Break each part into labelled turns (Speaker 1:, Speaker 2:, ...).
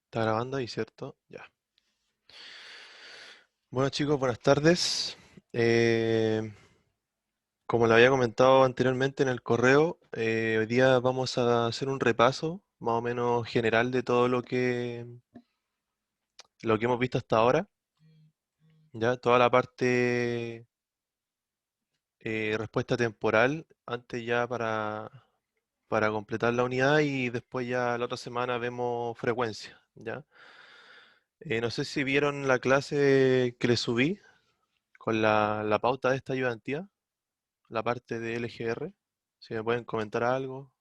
Speaker 1: Está grabando ahí, ¿cierto? Ya. Bueno chicos, buenas tardes. Eh, Como lo había comentado anteriormente en el correo, hoy día vamos a hacer un repaso más o menos general de todo lo que hemos visto hasta ahora. Ya, toda la parte respuesta temporal, antes ya para completar la unidad y después ya la otra semana vemos frecuencia. ¿Ya? No sé si vieron la clase que les subí con la pauta de esta ayudantía. La parte de LGR, si me pueden comentar algo.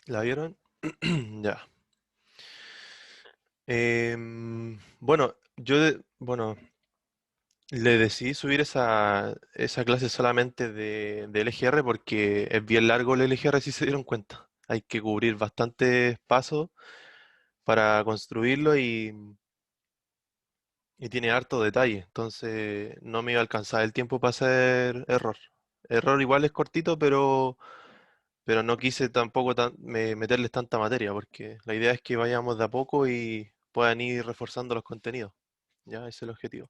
Speaker 1: ¿La vieron? Ya. Bueno, bueno, le decidí subir esa clase solamente de LGR porque es bien largo el LGR si se dieron cuenta. Hay que cubrir bastantes pasos para construirlo y tiene harto detalle. Entonces no me iba a alcanzar el tiempo para hacer error. Error igual es cortito, pero no quise tampoco meterles tanta materia, porque la idea es que vayamos de a poco y puedan ir reforzando los contenidos. Ya, ese es el objetivo.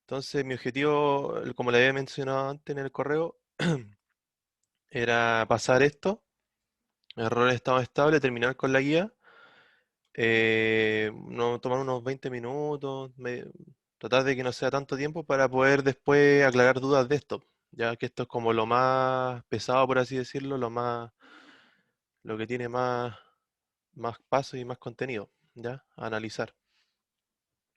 Speaker 1: Entonces, mi objetivo, como le había mencionado antes en el correo, era pasar esto, error en estado estable, terminar con la guía, no, tomar unos 20 minutos, tratar de que no sea tanto tiempo para poder después aclarar dudas de esto, ya que esto es como lo más pesado, por así decirlo, lo que tiene más pasos y más contenido, ¿ya? A analizar.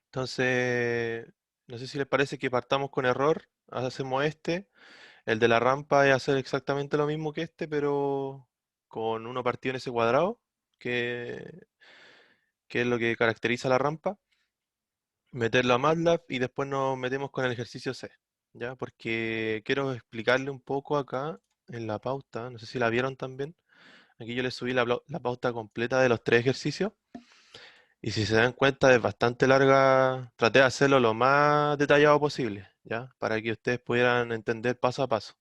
Speaker 1: Entonces, no sé si les parece que partamos con error, hacemos este, el de la rampa es hacer exactamente lo mismo que este, pero con uno partido en ese cuadrado, que, que es lo que caracteriza la rampa, meterlo a MATLAB y después nos metemos con el ejercicio C, ¿ya? Porque quiero explicarle un poco acá en la pauta, no sé si la vieron también, aquí yo les subí la pauta completa de los tres ejercicios. Y si se dan cuenta es bastante larga, traté de hacerlo lo más detallado posible, ¿ya? Para que ustedes pudieran entender paso a paso,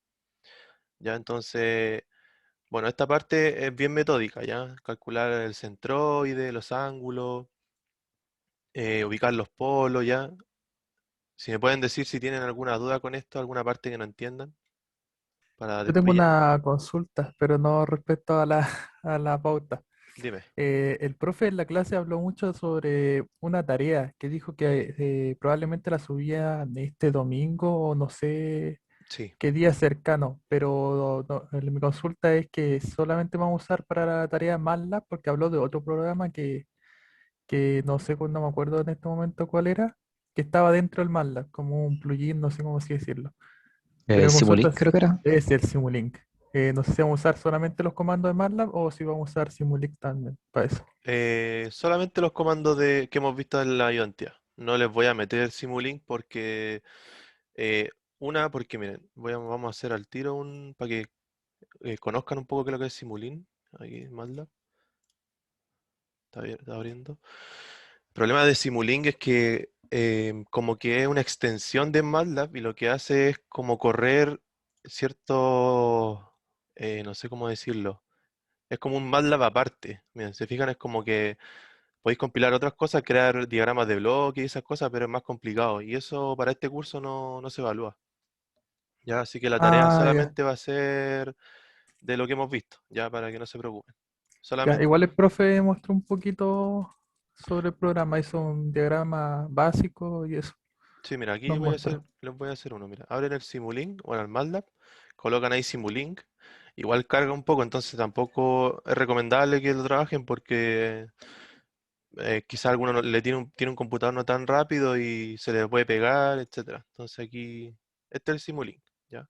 Speaker 1: ¿ya? Entonces, bueno, esta parte es bien metódica, ¿ya? Calcular el centroide, los ángulos, ubicar los polos, ¿ya? Si me pueden decir si tienen alguna duda con esto, alguna parte que no entiendan, para
Speaker 2: Yo tengo
Speaker 1: después ya.
Speaker 2: una consulta, pero no respecto a la, a la pauta.
Speaker 1: Dime.
Speaker 2: El profe en la clase habló mucho sobre una tarea que dijo que probablemente la subía este domingo o no sé
Speaker 1: Sí.
Speaker 2: qué día cercano, pero mi consulta es que solamente vamos a usar para la tarea MATLAB porque habló de otro programa que no sé, no me acuerdo en este momento cuál era, que estaba dentro del MATLAB, como un plugin, no sé cómo así decirlo. Pero mi consulta
Speaker 1: Simulink
Speaker 2: es
Speaker 1: creo que era.
Speaker 2: es el Simulink. No sé si vamos a usar solamente los comandos de MATLAB o si vamos a usar Simulink también para eso.
Speaker 1: Solamente los comandos que hemos visto en la ayudantía. No les voy a meter Simulink porque Eh, porque miren, vamos a hacer al tiro para que conozcan un poco qué es lo que es Simulink. Aquí MATLAB está abriendo. El problema de Simulink es que como que es una extensión de MATLAB y lo que hace es como correr cierto, no sé cómo decirlo, es como un MATLAB aparte. Miren, se fijan, es como que podéis compilar otras cosas, crear diagramas de bloques y esas cosas, pero es más complicado. Y eso para este curso no se evalúa. Ya, así que la tarea
Speaker 2: Ah, ya.
Speaker 1: solamente va a ser de lo que hemos visto, ya para que no se preocupen.
Speaker 2: Ya,
Speaker 1: Solamente,
Speaker 2: igual el profe mostró un poquito sobre el programa, hizo un diagrama básico y eso
Speaker 1: sí, mira, aquí
Speaker 2: nos mostró.
Speaker 1: les voy a hacer uno, mira, abren el Simulink o el MATLAB, colocan ahí Simulink, igual carga un poco, entonces tampoco es recomendable que lo trabajen porque quizá alguno le tiene un computador no tan rápido y se le puede pegar, etcétera. Entonces aquí, este es el Simulink, ¿ya?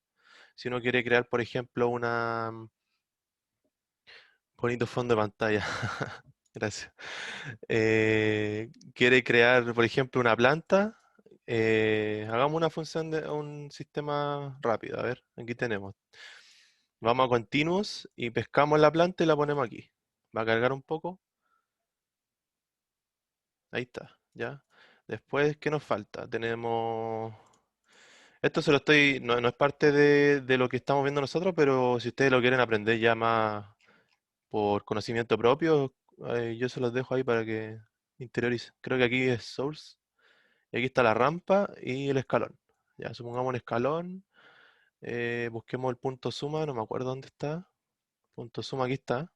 Speaker 1: Si uno quiere crear, por ejemplo, bonito fondo de pantalla. Gracias. Quiere crear, por ejemplo, una planta. Hagamos una función de un sistema rápido. A ver, aquí tenemos. Vamos a continuous y pescamos la planta y la ponemos aquí. Va a cargar un poco. Ahí está, ¿ya? Después, ¿qué nos falta? Tenemos Esto se lo estoy, no, no es parte de lo que estamos viendo nosotros, pero si ustedes lo quieren aprender ya más por conocimiento propio, yo se los dejo ahí para que interioricen. Creo que aquí es Source, y aquí está la rampa y el escalón. Ya, supongamos un escalón, busquemos el punto suma, no me acuerdo dónde está. Punto suma, aquí está.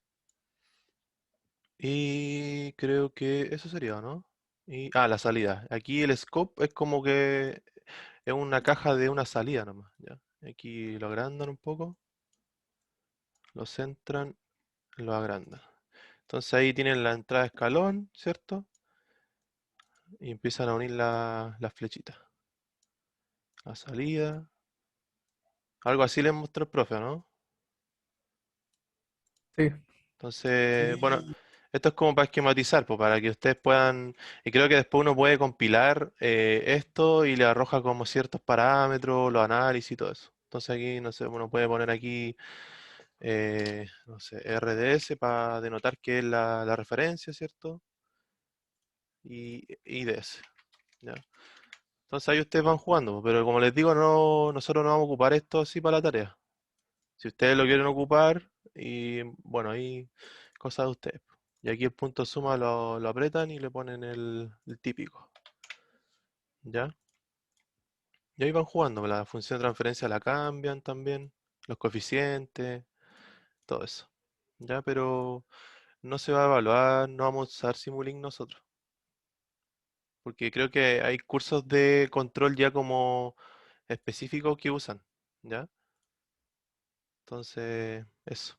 Speaker 1: Y creo que eso sería, ¿no? La salida. Aquí el scope es como que es una caja de una salida nomás, ¿ya? Aquí lo agrandan un poco, lo centran, lo agrandan. Entonces ahí tienen la entrada de escalón, ¿cierto? Y empiezan a unir las flechitas. La salida. Algo así les mostró el profe, ¿no?
Speaker 2: Sí,
Speaker 1: Entonces, bueno,
Speaker 2: y
Speaker 1: esto es como para esquematizar, pues, para que ustedes puedan, y creo que después uno puede compilar esto y le arroja como ciertos parámetros, los análisis y todo eso. Entonces aquí, no sé, uno puede poner aquí, no sé, RDS para denotar que es la referencia, ¿cierto? Y IDS, ¿ya? Entonces ahí ustedes van jugando, pero como les digo, no, nosotros no vamos a ocupar esto así para la tarea. Si ustedes lo quieren ocupar, y bueno, ahí cosa de ustedes. Y aquí el punto suma lo apretan y le ponen el típico. ¿Ya? Y ahí van jugando. La función de transferencia la cambian también. Los coeficientes, todo eso. ¿Ya? Pero no se va a evaluar, no vamos a usar Simulink nosotros. Porque creo que hay cursos de control ya como específicos que usan. ¿Ya? Entonces, eso.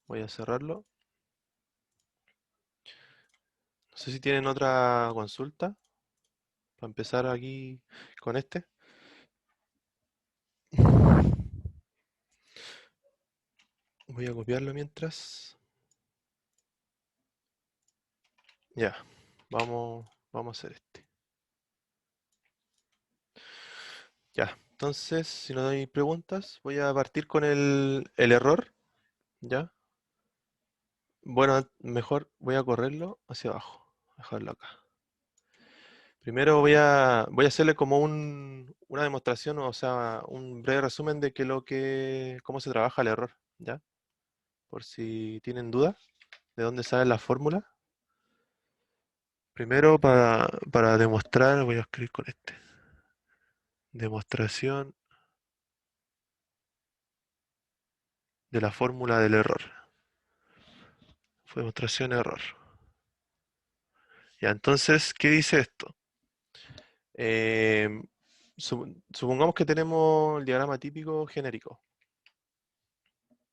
Speaker 1: Voy a cerrarlo. No sé si tienen otra consulta para empezar aquí con este. Voy a copiarlo mientras. Ya, vamos a hacer este. Ya, entonces, si no hay preguntas, voy a partir con el error. Ya, bueno, mejor voy a correrlo hacia abajo. Dejarlo acá. Primero voy a hacerle como una demostración, o sea, un breve resumen de cómo se trabaja el error. Ya, por si tienen dudas de dónde sale la fórmula. Primero, para demostrar, voy a escribir con este. Demostración de la fórmula del error. Fue demostración error. Ya, entonces, ¿qué dice esto? Em, Supongamos que tenemos el diagrama típico genérico.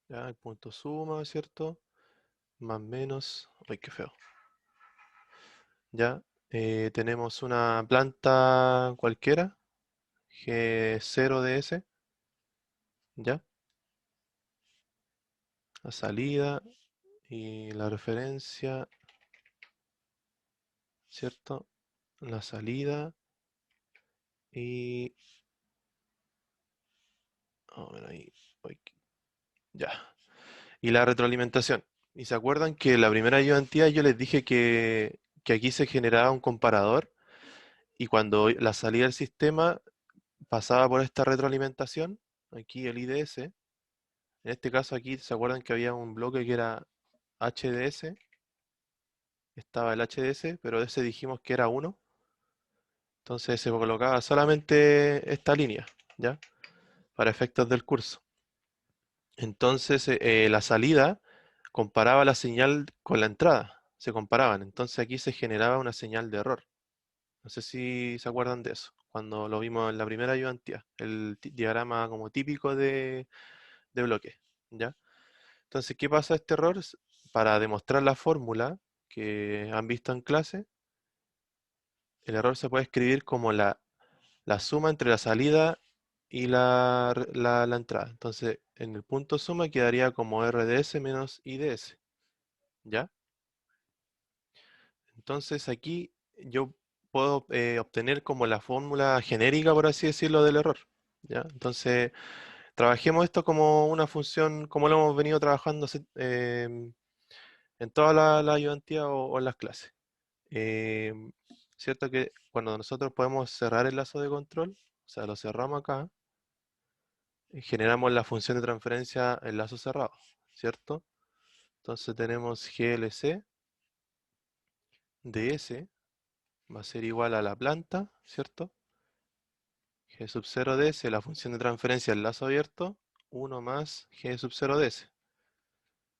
Speaker 1: Ya, el punto suma, ¿cierto? Más menos. Ay, qué feo. Ya, tenemos una planta cualquiera, G0DS, ya, la salida y la referencia, ¿cierto? La salida y... A ver ahí. Ay, ya. Y la retroalimentación. ¿Y se acuerdan que la primera ayudantía yo les dije que aquí se generaba un comparador y cuando la salida del sistema pasaba por esta retroalimentación, aquí el IDS, en este caso aquí se acuerdan que había un bloque que era HDS, estaba el HDS, pero ese dijimos que era uno, entonces se colocaba solamente esta línea, ¿ya? Para efectos del curso. Entonces la salida comparaba la señal con la entrada, se comparaban. Entonces aquí se generaba una señal de error. No sé si se acuerdan de eso, cuando lo vimos en la primera ayudantía, el diagrama como típico de bloque. ¿Ya? Entonces, ¿qué pasa este error? Para demostrar la fórmula que han visto en clase, el error se puede escribir como la suma entre la salida y la entrada. Entonces, en el punto suma quedaría como RDS menos IDS. ¿Ya? Entonces aquí yo puedo obtener como la fórmula genérica, por así decirlo, del error. ¿Ya? Entonces, trabajemos esto como una función, como lo hemos venido trabajando en toda la ayudantía o en las clases. Cierto que cuando nosotros podemos cerrar el lazo de control, o sea, lo cerramos acá, y generamos la función de transferencia en lazo cerrado, ¿cierto? Entonces tenemos GLC de S va a ser igual a la planta, ¿cierto? G sub 0 de S, la función de transferencia en lazo abierto, 1 más G sub 0 de S.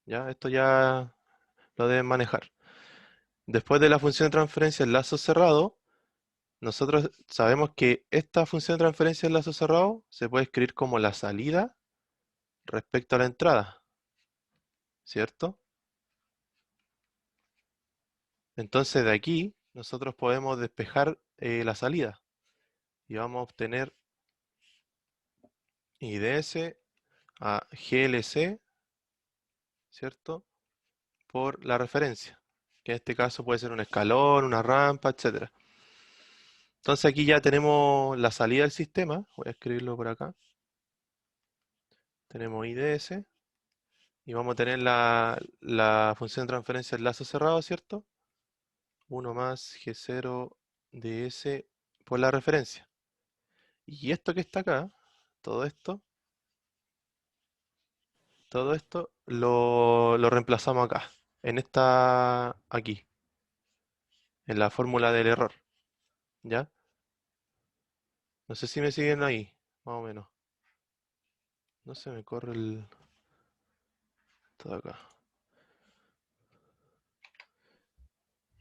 Speaker 1: ¿Ya? Esto ya lo deben manejar. Después de la función de transferencia en lazo cerrado, nosotros sabemos que esta función de transferencia en lazo cerrado se puede escribir como la salida respecto a la entrada, ¿cierto? Entonces de aquí nosotros podemos despejar la salida y vamos a obtener IDS a GLC, ¿cierto? Por la referencia, que en este caso puede ser un escalón, una rampa, etcétera. Entonces aquí ya tenemos la salida del sistema, voy a escribirlo por acá. Tenemos IDS y vamos a tener la función de transferencia en lazo cerrado, ¿cierto? 1 más G0 de S por la referencia. Y esto que está acá, todo esto, todo esto lo reemplazamos acá, en esta, aquí, en la fórmula del error, ¿ya? No sé si me siguen ahí, más o menos. No se me corre el... todo acá.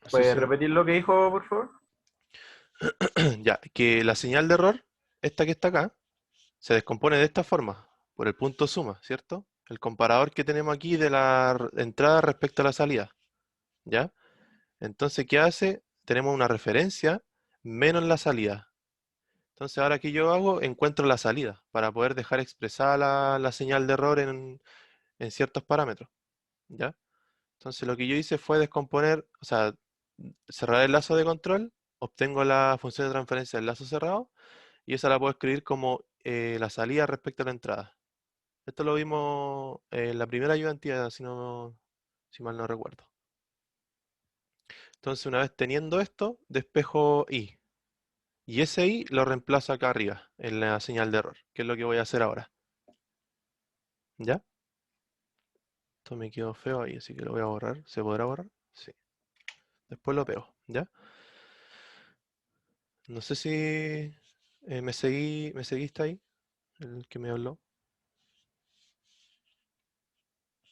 Speaker 1: No sé
Speaker 3: ¿Puedes
Speaker 1: si...
Speaker 3: repetir lo que dijo, por favor?
Speaker 1: ya, que la señal de error, esta que está acá, se descompone de esta forma, por el punto suma, ¿cierto? El comparador que tenemos aquí de la entrada respecto a la salida, ¿ya? Entonces, ¿qué hace? Tenemos una referencia menos la salida. Entonces, ahora que yo hago, encuentro la salida para poder dejar expresada la señal de error en ciertos parámetros, ¿ya? Entonces, lo que yo hice fue descomponer, o sea, cerrar el lazo de control, obtengo la función de transferencia del lazo cerrado y esa la puedo escribir como la salida respecto a la entrada. Esto lo vimos en la primera ayudantía, si mal no recuerdo. Entonces, una vez teniendo esto, despejo I. Y ese I lo reemplazo acá arriba, en la señal de error, que es lo que voy a hacer ahora. ¿Ya? Esto me quedó feo ahí, así que lo voy a borrar. ¿Se podrá borrar? Sí. Después lo pego, ¿ya? No sé si me seguiste ahí, el que me habló,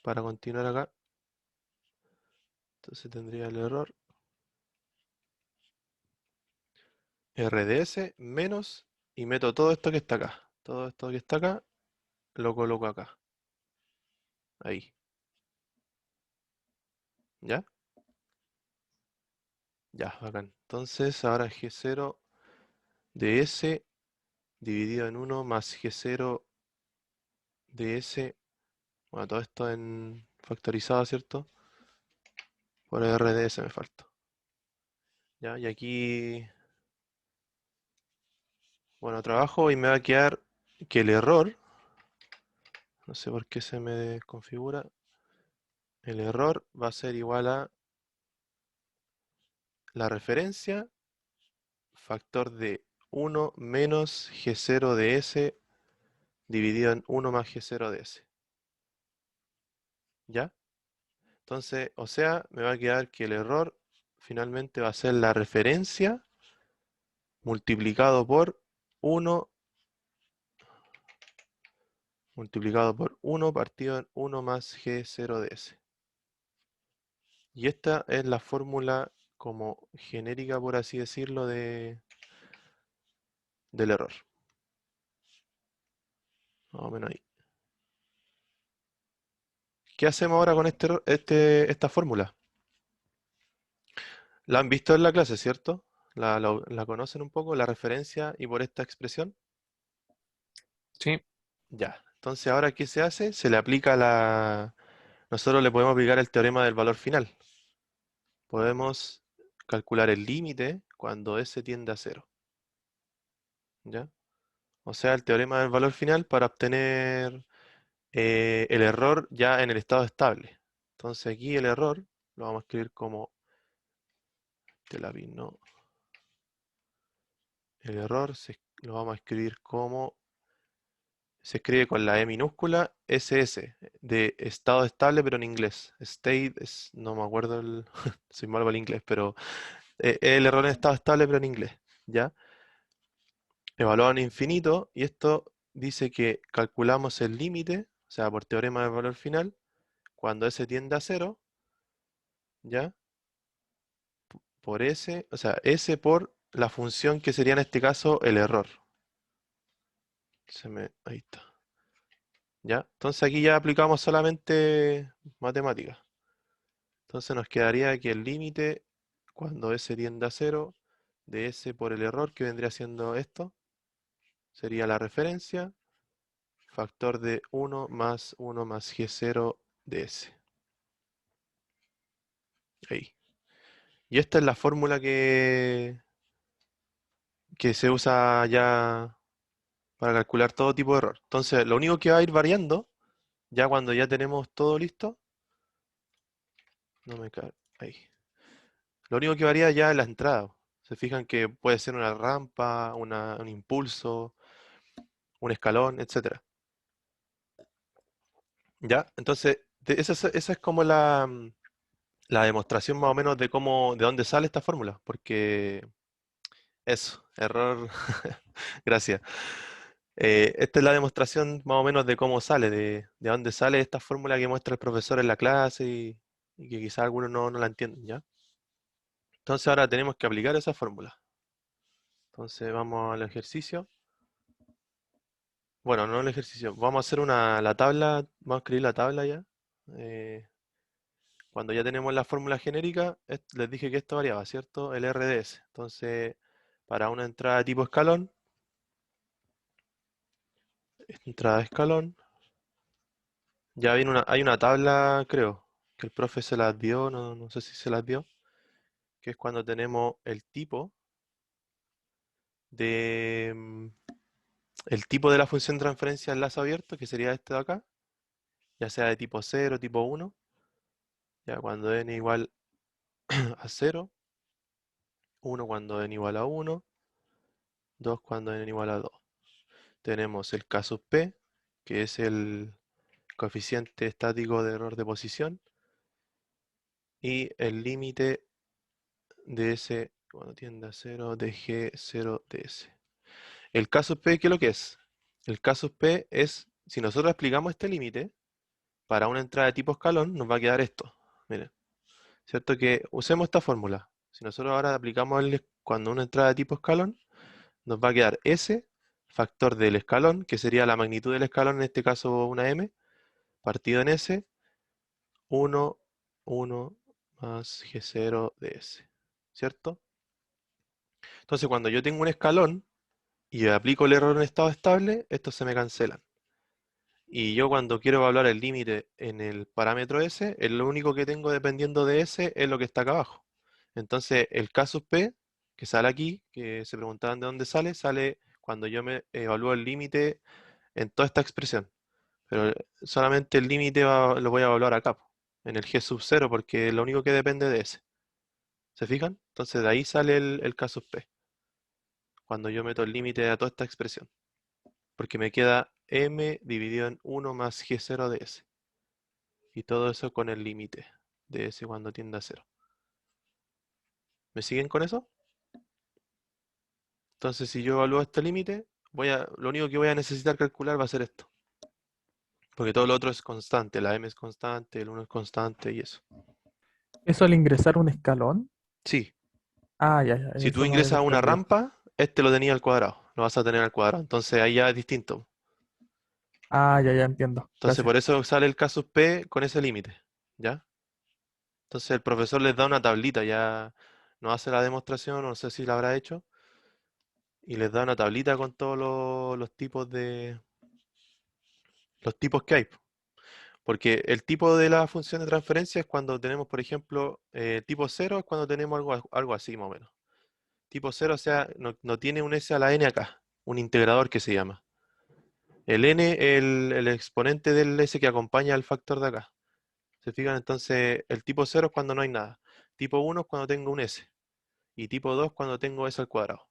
Speaker 1: para continuar acá. Entonces tendría el error RDS menos y meto todo esto que está acá. Todo esto que está acá lo coloco acá. Ahí. ¿Ya? Ya, bacán. Entonces ahora G0 de S dividido en 1 más G0 de S. Bueno, todo esto en factorizado, ¿cierto? Por RDS me falta. ¿Ya? Y aquí, bueno, trabajo y me va a quedar que el error, no sé por qué se me desconfigura, el error va a ser igual a la referencia factor de 1 menos G0 de S dividido en 1 más G0 de S. ¿Ya? Entonces, o sea, me va a quedar que el error finalmente va a ser la referencia multiplicado por 1 multiplicado por 1 partido en 1 más G0 de S. Y esta es la fórmula como genérica, por así decirlo, del error. Más o menos ahí. ¿Qué hacemos ahora con esta fórmula? La han visto en la clase, ¿cierto? La conocen un poco, la referencia y por esta expresión.
Speaker 3: Sí.
Speaker 1: Ya. Entonces, ahora, ¿qué se hace? Se le aplica nosotros le podemos aplicar el teorema del valor final. Podemos calcular el límite cuando S tiende a cero. ¿Ya? O sea, el teorema del valor final para obtener el error ya en el estado estable. Entonces aquí el error lo vamos a escribir como no. El error lo vamos a escribir como, se escribe con la E minúscula, SS, de estado estable, pero en inglés. State, no me acuerdo, soy malo para el inglés, pero el error en estado estable, pero en inglés, ¿ya? Evaluado en infinito, y esto dice que calculamos el límite, o sea, por teorema del valor final, cuando S tiende a cero, ¿ya? Por S, o sea, S por la función que sería en este caso el error. Ahí está. ¿Ya? Entonces aquí ya aplicamos solamente matemáticas. Entonces nos quedaría que el límite, cuando S tiende a cero, de S por el error, que vendría siendo esto, sería la referencia, factor de 1 más G0 de S. Ahí. Y esta es la fórmula que se usa ya para calcular todo tipo de error. Entonces, lo único que va a ir variando, ya cuando ya tenemos todo listo, no me cae, ahí. Lo único que varía ya es la entrada. Se fijan que puede ser una rampa, un impulso, un escalón, etcétera. ¿Ya? Entonces, esa es como la demostración más o menos de cómo, de dónde sale esta fórmula. Porque eso, error, gracias. Esta es la demostración más o menos de cómo sale, de dónde sale esta fórmula que muestra el profesor en la clase y que quizás algunos no la entienden, ¿ya? Entonces ahora tenemos que aplicar esa fórmula. Entonces vamos al ejercicio. Bueno, no el ejercicio. Vamos a hacer la tabla, vamos a escribir la tabla ya. Eh, Cuando ya tenemos la fórmula genérica, les dije que esto variaba, ¿cierto? El RDS. Entonces, para una entrada tipo escalón, entrada de escalón, ya hay una tabla, creo, que el profe se las dio, no sé si se las dio, que es cuando tenemos de, mm, el tipo de la función de transferencia en lazo abierto, que sería este de acá, ya sea de tipo 0, tipo 1, ya cuando n igual a 0, 1 cuando n igual a 1, 2 cuando n igual a 2. Tenemos el caso P, que es el coeficiente estático de error de posición, y el límite de S cuando tiende a 0 de G0 de S. El caso P, ¿qué es lo que es? El caso P es, si nosotros aplicamos este límite, para una entrada de tipo escalón nos va a quedar esto. Miren, ¿cierto? Que usemos esta fórmula. Si nosotros ahora aplicamos cuando una entrada de tipo escalón, nos va a quedar S, factor del escalón, que sería la magnitud del escalón, en este caso una M, partido en S, 1, 1 más G0 de S. ¿Cierto? Entonces cuando yo tengo un escalón y aplico el error en estado estable, estos se me cancelan. Y yo cuando quiero evaluar el límite en el parámetro S, lo único que tengo dependiendo de S es lo que está acá abajo. Entonces el casus P, que sale aquí, que se preguntaban de dónde sale, sale cuando yo me evalúo el límite en toda esta expresión. Pero solamente el límite lo voy a evaluar acá, po, en el G sub 0, porque es lo único que depende de S. ¿Se fijan? Entonces de ahí sale el casus P, cuando yo meto el límite a toda esta expresión. Porque me queda M dividido en 1 más G0 de S. Y todo eso con el límite de S cuando tiende a cero. ¿Me siguen con eso? Entonces, si yo evalúo este límite, lo único que voy a necesitar calcular va a ser esto. Porque todo lo otro es constante. La M es constante, el 1 es constante y eso.
Speaker 2: Eso al ingresar un escalón.
Speaker 1: Sí,
Speaker 2: Ah, ya, ya,
Speaker 1: si tú
Speaker 2: eso no lo había
Speaker 1: ingresas a una
Speaker 2: entendido.
Speaker 1: rampa, este lo tenía al cuadrado. Lo vas a tener al cuadrado. Entonces ahí ya es distinto.
Speaker 2: Ah, ya, ya entiendo.
Speaker 1: Entonces
Speaker 2: Gracias.
Speaker 1: por eso sale el casus P con ese límite. ¿Ya? Entonces el profesor les da una tablita, ya no hace la demostración, no sé si la habrá hecho, y les da una tablita con todos los tipos que hay. Porque el tipo de la función de transferencia es cuando tenemos, por ejemplo, tipo cero es cuando tenemos algo así más o menos. Tipo cero, o sea, no tiene un S a la n acá, un integrador que se llama. El n, el exponente del S que acompaña al factor de acá. ¿Se fijan? Entonces, el tipo cero es cuando no hay nada. Tipo uno es cuando tengo un S. Y tipo 2 cuando tengo S al cuadrado.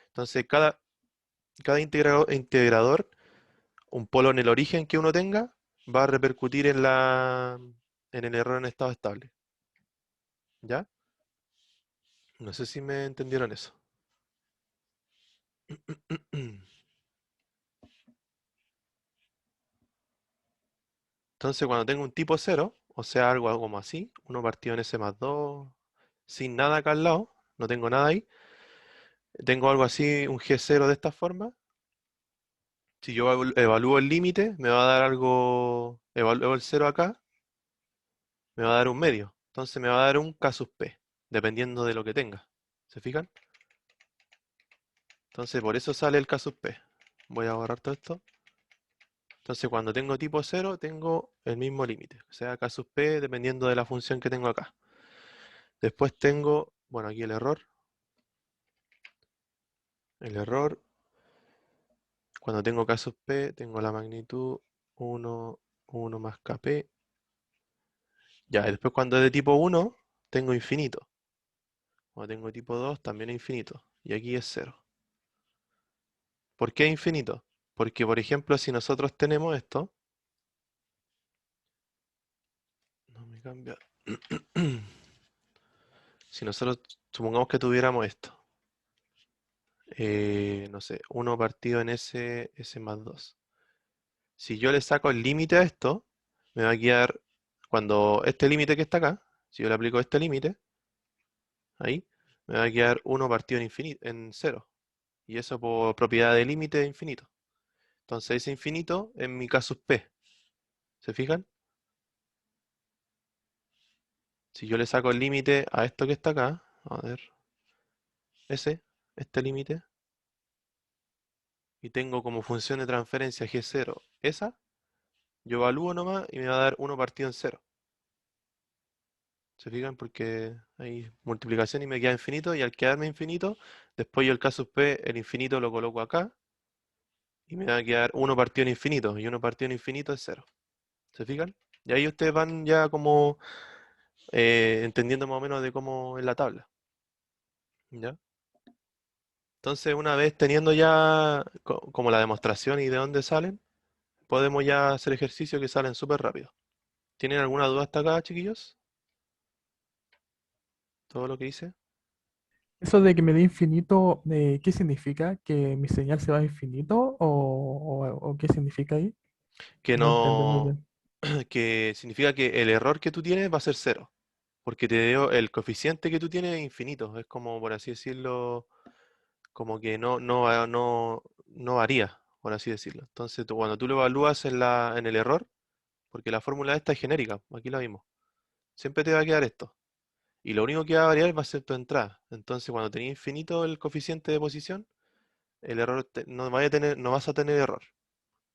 Speaker 1: Entonces, cada integrador, un polo en el origen que uno tenga, va a repercutir en el error en estado estable. ¿Ya? No sé si me entendieron eso. Entonces, cuando tengo un tipo 0, o sea, algo como así, uno partido en S más 2, sin nada acá al lado, no tengo nada ahí, tengo algo así, un G0 de esta forma. Si yo evalúo el límite, me va a dar algo, evalúo el 0 acá, me va a dar un medio. Entonces me va a dar un K sub P, dependiendo de lo que tenga. ¿Se fijan? Entonces por eso sale el K sub P. Voy a borrar todo esto. Entonces cuando tengo tipo 0, tengo el mismo límite. O sea, K sub P dependiendo de la función que tengo acá. Después tengo, bueno, aquí el error. El error, cuando tengo K sub P, tengo la magnitud 1, 1 más Kp. Ya, y después cuando es de tipo 1, tengo infinito. Cuando tengo tipo 2, también es infinito. Y aquí es 0. ¿Por qué infinito? Porque, por ejemplo, si nosotros tenemos esto, no me cambia. Si nosotros supongamos que tuviéramos esto, no sé, 1 partido en S más 2. Si yo le saco el límite a esto, me va a quedar, cuando este límite que está acá, si yo le aplico este límite, ahí, me va a quedar 1 partido en infinito, en 0. Y eso por propiedad de límite de infinito. Entonces ese infinito es mi K sub P. ¿Se fijan? Si yo le saco el límite a esto que está acá, a ver, este límite, y tengo como función de transferencia G0 esa, yo evalúo nomás y me va a dar 1 partido en 0. ¿Se fijan? Porque hay multiplicación y me queda infinito, y al quedarme infinito, después yo el K sub P, el infinito lo coloco acá, y me va a quedar 1 partido en infinito, y 1 partido en infinito es 0. ¿Se fijan? Y ahí ustedes van ya como entendiendo más o menos de cómo es la tabla. ¿Ya? Entonces, una vez teniendo ya como la demostración y de dónde salen, podemos ya hacer ejercicios que salen súper rápido. ¿Tienen alguna duda hasta acá, chiquillos? ¿Todo lo que hice?
Speaker 2: Eso de que me dé infinito, ¿qué significa? ¿Que mi señal se va a infinito? ¿O qué significa ahí?
Speaker 1: Que
Speaker 2: No entendí muy
Speaker 1: no,
Speaker 2: bien.
Speaker 1: que significa que el error que tú tienes va a ser cero, porque te dio el coeficiente que tú tienes es infinito. Es como, por así decirlo, como que no varía, por así decirlo. Entonces, cuando tú lo evalúas en el error, porque la fórmula esta es genérica, aquí la vimos, siempre te va a quedar esto. Y lo único que va a variar va a ser tu entrada. Entonces, cuando tenés infinito el coeficiente de posición, el error no vas a tener error.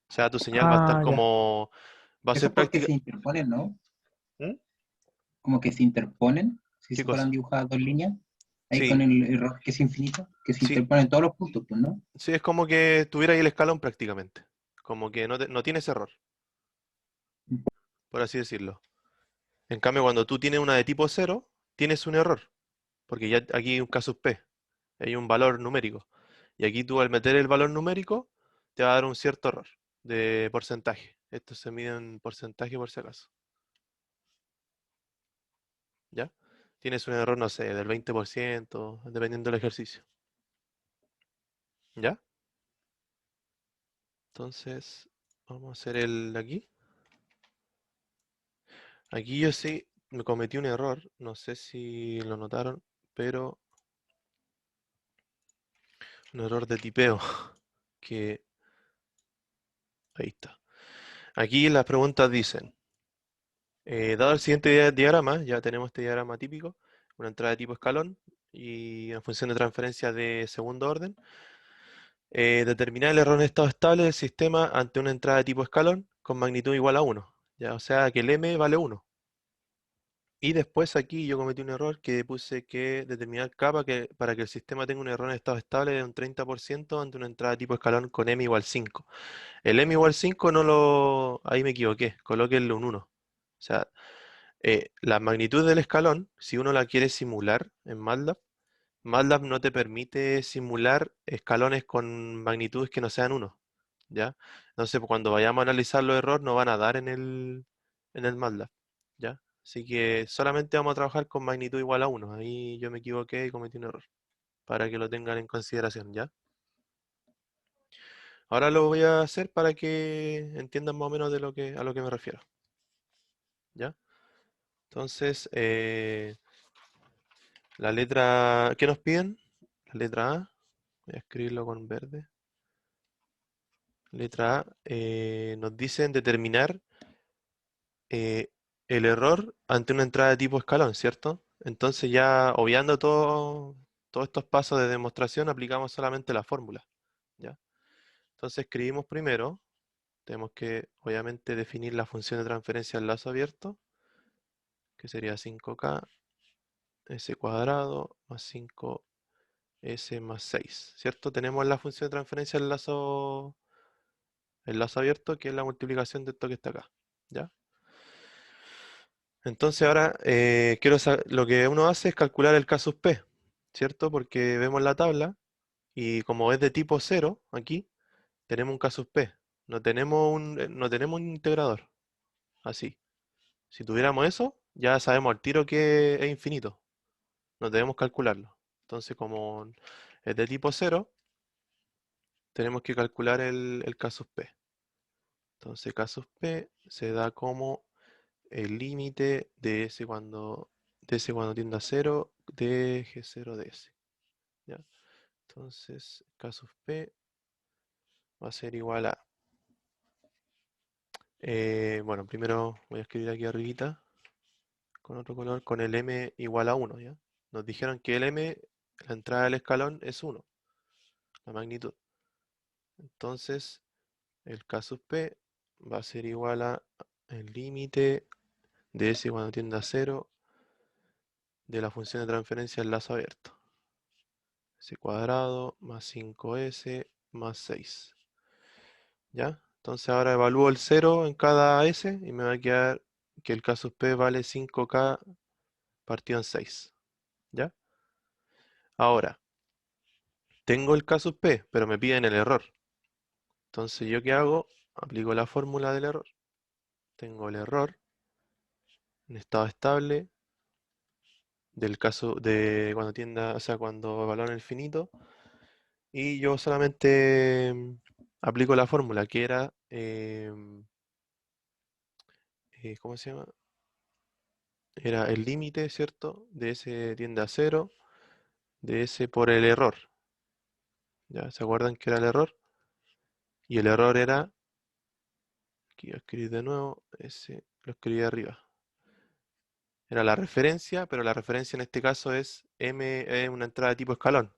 Speaker 1: O sea, tu señal va a estar
Speaker 2: Ah, ya.
Speaker 1: como, va a
Speaker 4: Eso
Speaker 1: ser
Speaker 4: es porque
Speaker 1: práctica.
Speaker 4: se interponen, ¿no?
Speaker 1: ¿Mm?
Speaker 4: Como que se interponen, si
Speaker 1: ¿Qué
Speaker 4: se fueran
Speaker 1: cosa?
Speaker 4: dibujadas dos líneas, ahí con
Speaker 1: Sí,
Speaker 4: el error que es infinito, que se
Speaker 1: sí,
Speaker 4: interponen todos los puntos, pues, ¿no?
Speaker 1: sí, es como que tuviera ahí el escalón prácticamente. Como que no tienes error, por así decirlo. En cambio, cuando tú tienes una de tipo cero, tienes un error, porque ya aquí hay un caso P, hay un valor numérico. Y aquí tú al meter el valor numérico, te va a dar un cierto error de porcentaje. Esto se mide en porcentaje por si acaso. ¿Ya? Tienes un error, no sé, del 20%, dependiendo del ejercicio. ¿Ya? Entonces, vamos a hacer el de aquí. Aquí yo sí me cometí un error, no sé si lo notaron, pero un error de tipeo, que ahí está. Aquí las preguntas dicen, dado el siguiente diagrama, ya tenemos este diagrama típico, una entrada de tipo escalón y una función de transferencia de segundo orden. Determinar el error en estado estable del sistema ante una entrada de tipo escalón con magnitud igual a 1. Ya, o sea que el m vale 1. Y después aquí yo cometí un error que puse que determinar k para que el sistema tenga un error en estado estable de un 30% ante una entrada de tipo escalón con m igual 5. El m igual 5 no lo... ahí me equivoqué, colóquenle un 1. O sea, la magnitud del escalón, si uno la quiere simular en MATLAB, MATLAB no te permite simular escalones con magnitudes que no sean 1, ¿ya? Entonces, cuando vayamos a analizar los errores, no van a dar en el MATLAB, ¿ya? Así que solamente vamos a trabajar con magnitud igual a 1. Ahí yo me equivoqué y cometí un error, para que lo tengan en consideración, ¿ya? Ahora lo voy a hacer para que entiendan más o menos a lo que me refiero, ¿ya? Entonces, la letra, ¿qué nos piden? La letra A, voy a escribirlo con verde. Letra A, nos dicen determinar el error ante una entrada de tipo escalón, ¿cierto? Entonces ya obviando todos estos pasos de demostración, aplicamos solamente la fórmula, ¿ya? Entonces escribimos primero, tenemos que obviamente definir la función de transferencia al lazo abierto, que sería 5k s cuadrado más 5s más 6, ¿cierto? Tenemos la función de transferencia al el lazo abierto, que es la multiplicación de esto que está acá, ¿ya? Entonces ahora lo que uno hace es calcular el casus P, ¿cierto? Porque vemos la tabla y como es de tipo 0, aquí tenemos un casus P, no tenemos un integrador, así. Si tuviéramos eso, ya sabemos al tiro que es infinito, no debemos calcularlo. Entonces como es de tipo 0, tenemos que calcular el casus P. Entonces casus P se da como el límite de S cuando tiende a 0 de G0 de S. ¿Ya? Entonces, casus P va a ser igual a... bueno, primero voy a escribir aquí arribita con otro color, con el M igual a 1, ¿ya? Nos dijeron que el M, la entrada del escalón es 1, la magnitud. Entonces, el casus P va a ser igual a el límite de S cuando tiende a 0 de la función de transferencia al lazo abierto. S cuadrado más 5S más 6. ¿Ya? Entonces ahora evalúo el 0 en cada S y me va a quedar que el casus P vale 5K partido en 6. ¿Ya? Ahora, tengo el casus P, pero me piden el error. Entonces, ¿yo qué hago? Aplico la fórmula del error. Tengo el error en estado estable del caso de cuando tienda, o sea, cuando evalúan el finito. Y yo solamente aplico la fórmula que era, ¿cómo se llama? Era el límite, ¿cierto? De S tiende a 0, de S por el error. ¿Ya? ¿Se acuerdan que era el error? Y el error era, aquí voy a escribir de nuevo, S, lo escribí arriba. Era la referencia, pero la referencia en este caso es M, es una entrada de tipo escalón.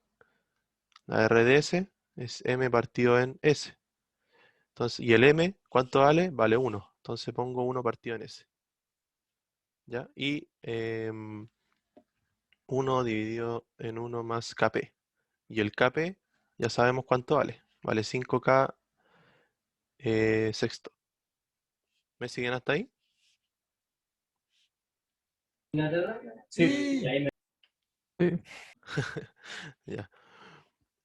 Speaker 1: La R de S es M partido en S. Entonces, y el M, ¿cuánto vale? Vale 1. Entonces pongo 1 partido en S. ¿Ya? Y 1 dividido en 1 más Kp. Y el Kp ya sabemos cuánto vale. Vale 5K sexto. ¿Me siguen hasta ahí?
Speaker 3: Sí.
Speaker 2: Sí,
Speaker 1: Ya.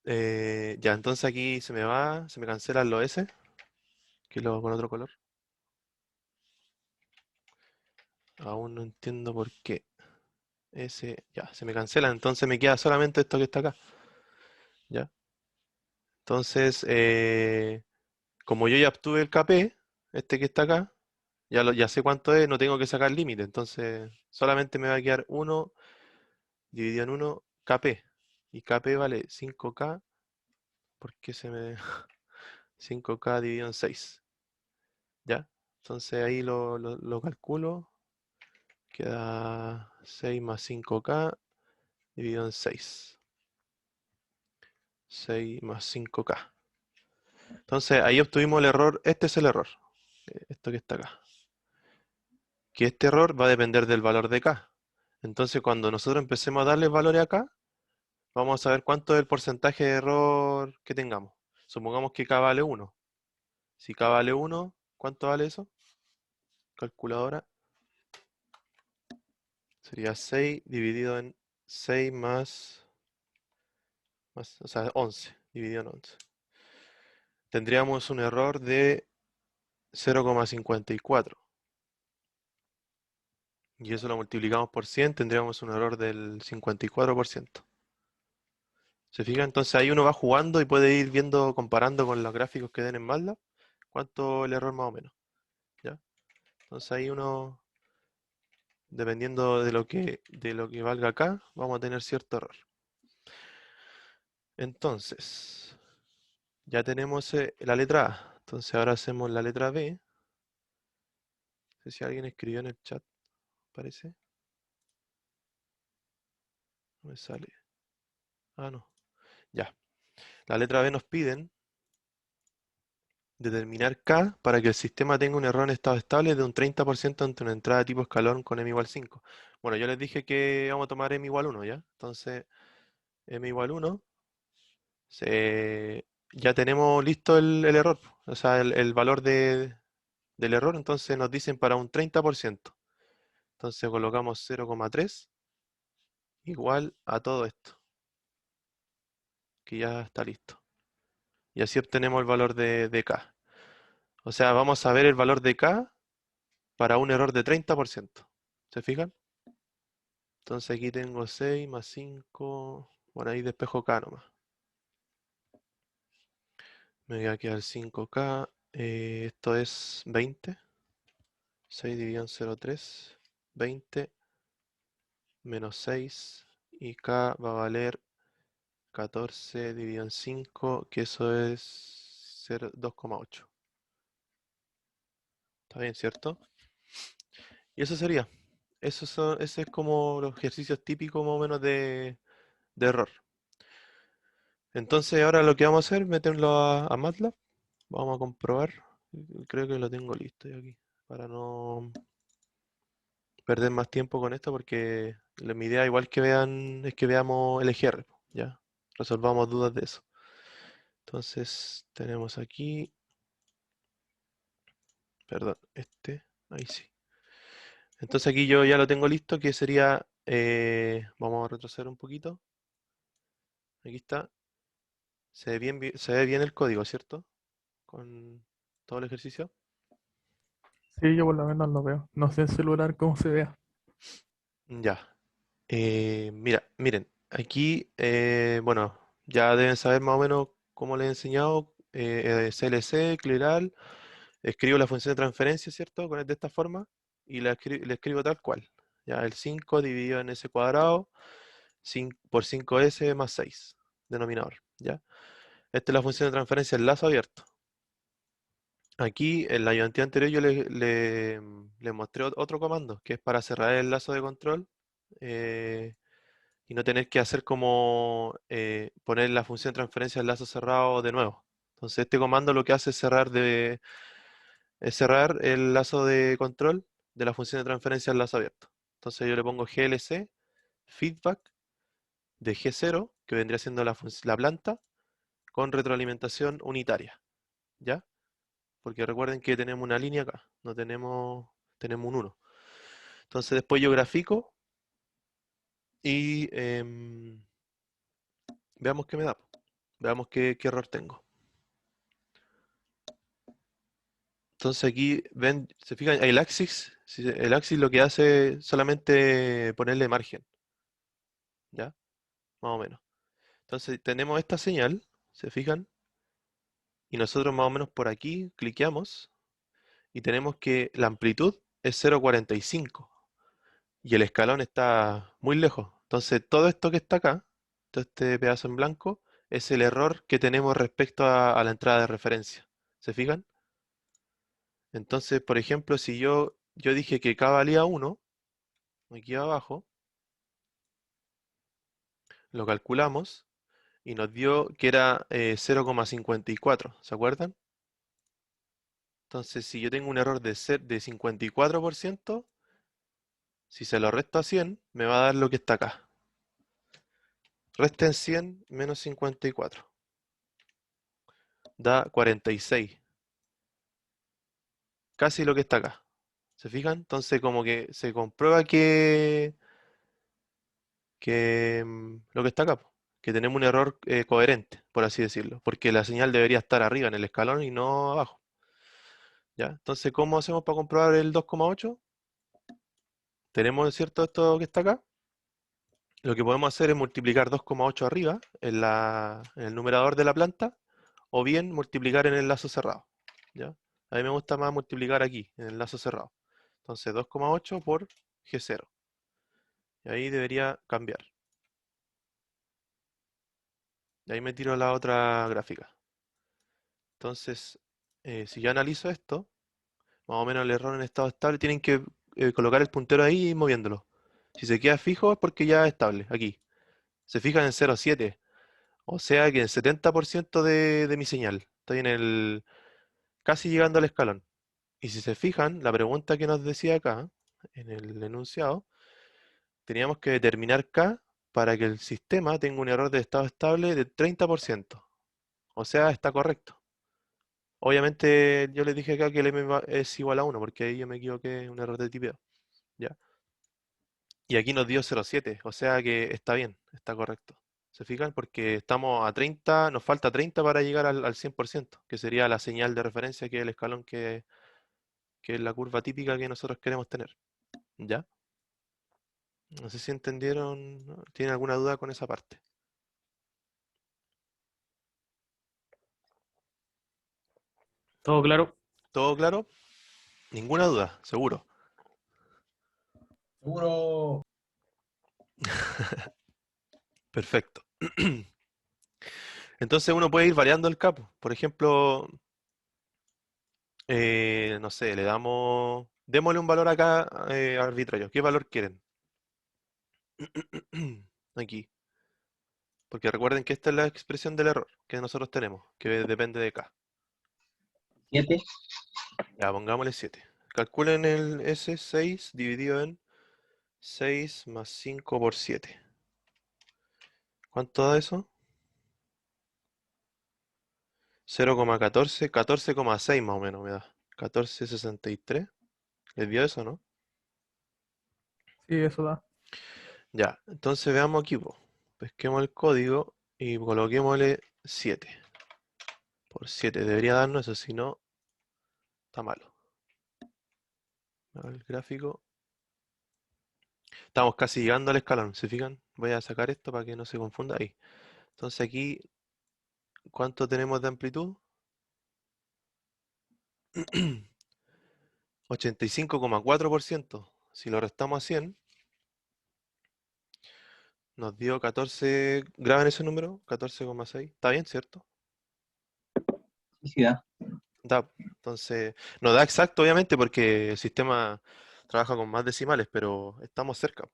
Speaker 1: Ya, entonces aquí se me cancelan los S, que lo hago con otro color. Aún no entiendo por qué. S, ya, se me cancelan, entonces me queda solamente esto que está acá. ¿Ya? Entonces, como yo ya obtuve el KP, este que está acá, ya sé cuánto es, no tengo que sacar límite, entonces solamente me va a quedar 1 dividido en 1 KP. Y KP vale 5K, porque se me... 5K dividido en 6. ¿Ya? Entonces ahí lo calculo. Queda 6 más 5K dividido en 6. 6 más 5K. Entonces ahí obtuvimos el error. Este es el error. Esto que está acá. Que este error va a depender del valor de K. Entonces cuando nosotros empecemos a darle valores acá, vamos a saber cuánto es el porcentaje de error que tengamos. Supongamos que K vale 1. Si K vale 1, ¿cuánto vale eso? Calculadora. Sería 6 dividido en 6 más O sea, 11 dividido en 11. Tendríamos un error de 0,54. Y eso lo multiplicamos por 100, tendríamos un error del 54%. ¿Se fija? Entonces ahí uno va jugando y puede ir viendo, comparando con los gráficos que den en MATLAB, cuánto el error más o menos. ¿Ya? Entonces ahí uno, dependiendo de lo que valga acá, vamos a tener cierto error. Entonces, ya tenemos la letra A. Entonces ahora hacemos la letra B. No sé si alguien escribió en el chat, parece. No me sale. Ah, no. Ya. La letra B nos piden determinar K para que el sistema tenga un error en estado estable de un 30% ante una entrada tipo escalón con m igual 5. Bueno, yo les dije que vamos a tomar m igual 1, ¿ya? Entonces, m igual 1, ya tenemos listo el error, o sea, el valor del error, entonces nos dicen para un 30%. Entonces colocamos 0,3 igual a todo esto, que ya está listo. Y así obtenemos el valor de K. O sea, vamos a ver el valor de K para un error de 30%. ¿Se fijan? Entonces aquí tengo 6 más 5. Bueno, ahí despejo K nomás. Me va a quedar 5K. Esto es 20. 6 dividido en 0,3. 20 menos 6. Y K va a valer 14 dividido en 5, que eso es 2,8. ¿Está bien, cierto? Y eso sería. Ese es como los ejercicios típicos más o menos de error. Entonces ahora lo que vamos a hacer es meterlo a MATLAB. Vamos a comprobar. Creo que lo tengo listo ya aquí. Para no perder más tiempo con esto, porque mi idea igual que vean es que veamos el EGR. Ya. Resolvamos dudas de eso. Entonces tenemos aquí. Perdón, ahí sí. Entonces aquí yo ya lo tengo listo, que sería. Vamos a retroceder un poquito. Aquí está. Se ve bien el código, ¿cierto? Con todo el ejercicio.
Speaker 2: Sí, yo por lo menos lo veo. No sé en celular cómo se vea.
Speaker 1: Ya. Miren, aquí, bueno, ya deben saber más o menos cómo les he enseñado. CLC, Clearal, escribo la función de transferencia, ¿cierto? De esta forma y la escribo tal cual. Ya, el 5 dividido en s cuadrado por 5s más 6, denominador. ¿Ya? Esta es la función de transferencia en lazo abierto. Aquí en la ayudantía anterior yo le mostré otro comando, que es para cerrar el lazo de control. eh, y no tener que hacer como poner la función de transferencia al lazo cerrado de nuevo. Entonces este comando lo que hace es cerrar el lazo de control de la función de transferencia al lazo abierto. Entonces yo le pongo glc feedback de G0, que vendría siendo la planta, con retroalimentación unitaria. ¿Ya? Porque recuerden que tenemos una línea acá, no tenemos un 1. Entonces después yo grafico y veamos qué me da. Veamos qué error tengo. Entonces aquí ven, se fijan, el axis, el axis lo que hace es solamente ponerle margen, ¿ya? Más o menos. Entonces tenemos esta señal, se fijan, y nosotros más o menos por aquí cliqueamos y tenemos que la amplitud es 0,45 y el escalón está muy lejos. Entonces todo esto que está acá, todo este pedazo en blanco, es el error que tenemos respecto a la entrada de referencia. ¿Se fijan? Entonces, por ejemplo, si yo dije que K valía 1, aquí abajo, lo calculamos y nos dio que era 0,54, ¿se acuerdan? Entonces, si yo tengo un error de 54%, si se lo resto a 100, me va a dar lo que está acá. Resten 100 menos 54. Da 46. Casi lo que está acá. ¿Se fijan? Entonces, como que se comprueba que lo que está acá, po, que tenemos un error coherente, por así decirlo, porque la señal debería estar arriba en el escalón y no abajo. ¿Ya? Entonces, ¿cómo hacemos para comprobar el 2,8? Tenemos, ¿cierto?, esto que está acá. Lo que podemos hacer es multiplicar 2,8 arriba en el numerador de la planta, o bien multiplicar en el lazo cerrado. ¿Ya? A mí me gusta más multiplicar aquí, en el lazo cerrado. Entonces 2,8 por G0. Y ahí debería cambiar. Y ahí me tiro la otra gráfica. Entonces, si yo analizo esto, más o menos el error en estado estable, tienen que colocar el puntero ahí y moviéndolo. Si se queda fijo es porque ya es estable, aquí. Se fijan en 0,7. O sea que el 70% de mi señal. Estoy casi llegando al escalón. Y si se fijan, la pregunta que nos decía acá, en el enunciado, teníamos que determinar K para que el sistema tenga un error de estado estable de 30%. O sea, está correcto. Obviamente yo les dije acá que el es igual a 1, porque ahí yo me equivoqué, un error de tipeo. ¿Ya? Y aquí nos dio 0,7, o sea que está bien, está correcto. ¿Se fijan? Porque estamos a 30, nos falta 30 para llegar al 100%, que sería la señal de referencia, que es el escalón que es la curva típica que nosotros queremos tener. ¿Ya? No sé si entendieron, ¿no? ¿Tienen alguna duda con esa parte?
Speaker 3: ¿Todo claro?
Speaker 1: ¿Todo claro? Ninguna duda, seguro.
Speaker 5: Seguro.
Speaker 1: Perfecto. Entonces uno puede ir variando el capo. Por ejemplo, no sé, démosle un valor acá arbitrario. ¿Qué valor quieren? Aquí. Porque recuerden que esta es la expresión del error que nosotros tenemos, que depende de K.
Speaker 4: 7.
Speaker 1: Ya, pongámosle 7. Calculen el S6 dividido en 6 más 5 por 7. ¿Cuánto da eso? 0,14, 14,6 más o menos me da. 14,63. ¿Les dio eso, no?
Speaker 2: Sí, eso da.
Speaker 1: Ya, entonces veamos aquí, po. Pesquemos el código y coloquémosle 7. Por 7 debería darnos eso, si no, está malo. A ver el gráfico. Estamos casi llegando al escalón, ¿se fijan? Voy a sacar esto para que no se confunda ahí. Entonces aquí, ¿cuánto tenemos de amplitud? 85,4%. Si lo restamos a 100, nos dio 14. ¿Graben ese número? 14,6. ¿Está bien, cierto?
Speaker 4: Sí, da.
Speaker 1: Da. Entonces, no da exacto, obviamente, porque el sistema trabaja con más decimales, pero estamos cerca.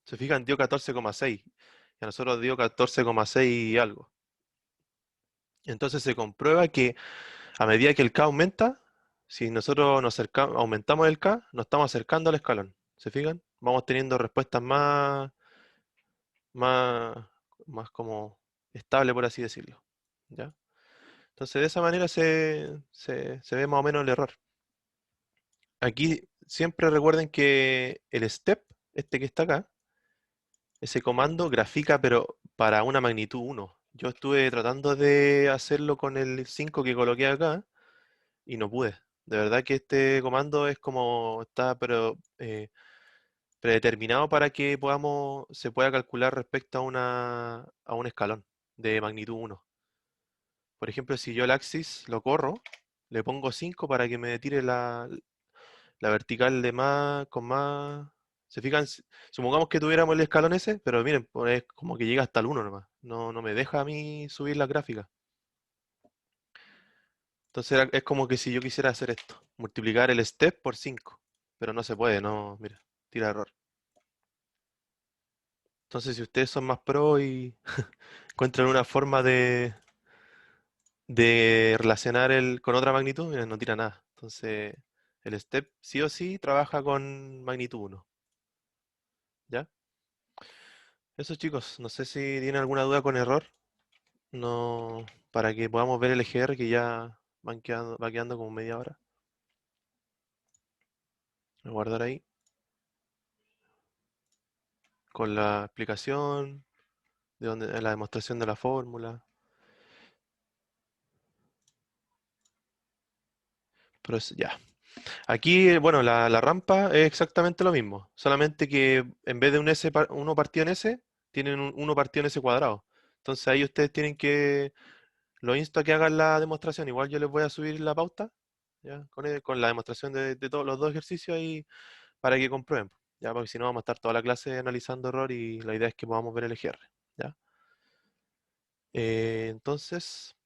Speaker 1: Se fijan, dio 14,6 y a nosotros dio 14,6 y algo. Entonces se comprueba que a medida que el K aumenta, si nosotros aumentamos el K, nos estamos acercando al escalón. ¿Se fijan? Vamos teniendo respuestas más, más como estable, por así decirlo. ¿Ya? Entonces de esa manera se ve más o menos el error. Aquí siempre recuerden que el step, este que está acá, ese comando grafica, pero para una magnitud 1. Yo estuve tratando de hacerlo con el 5 que coloqué acá y no pude. De verdad que este comando es como está, pero predeterminado para que se pueda calcular respecto a un escalón de magnitud 1. Por ejemplo, si yo el axis lo corro, le pongo 5 para que me tire la vertical de más, con más. ¿Se fijan? Supongamos que tuviéramos el escalón ese, pero miren, pues es como que llega hasta el 1 nomás. No me deja a mí subir la gráfica. Entonces es como que si yo quisiera hacer esto, multiplicar el step por 5, pero no se puede, no, mira, tira error. Entonces si ustedes son más pro y encuentran una forma de relacionar con otra magnitud, mira, no tira nada. Entonces el step sí o sí trabaja con magnitud 1. ¿Ya? Eso chicos, no sé si tienen alguna duda con error, no, para que podamos ver el EGR que ya va quedando como media hora. Voy a guardar ahí con la explicación. de donde, la demostración de la fórmula. Pero ya. Aquí, bueno, la rampa es exactamente lo mismo, solamente que en vez de un S, uno partido en S, tienen un 1 partido en S cuadrado. Entonces ahí ustedes tienen que, lo insto a que hagan la demostración, igual yo les voy a subir la pauta, ¿ya? Con la demostración de todos los dos ejercicios ahí para que comprueben, ¿ya? Porque si no vamos a estar toda la clase analizando error y la idea es que podamos ver el EGR, ¿ya? Entonces,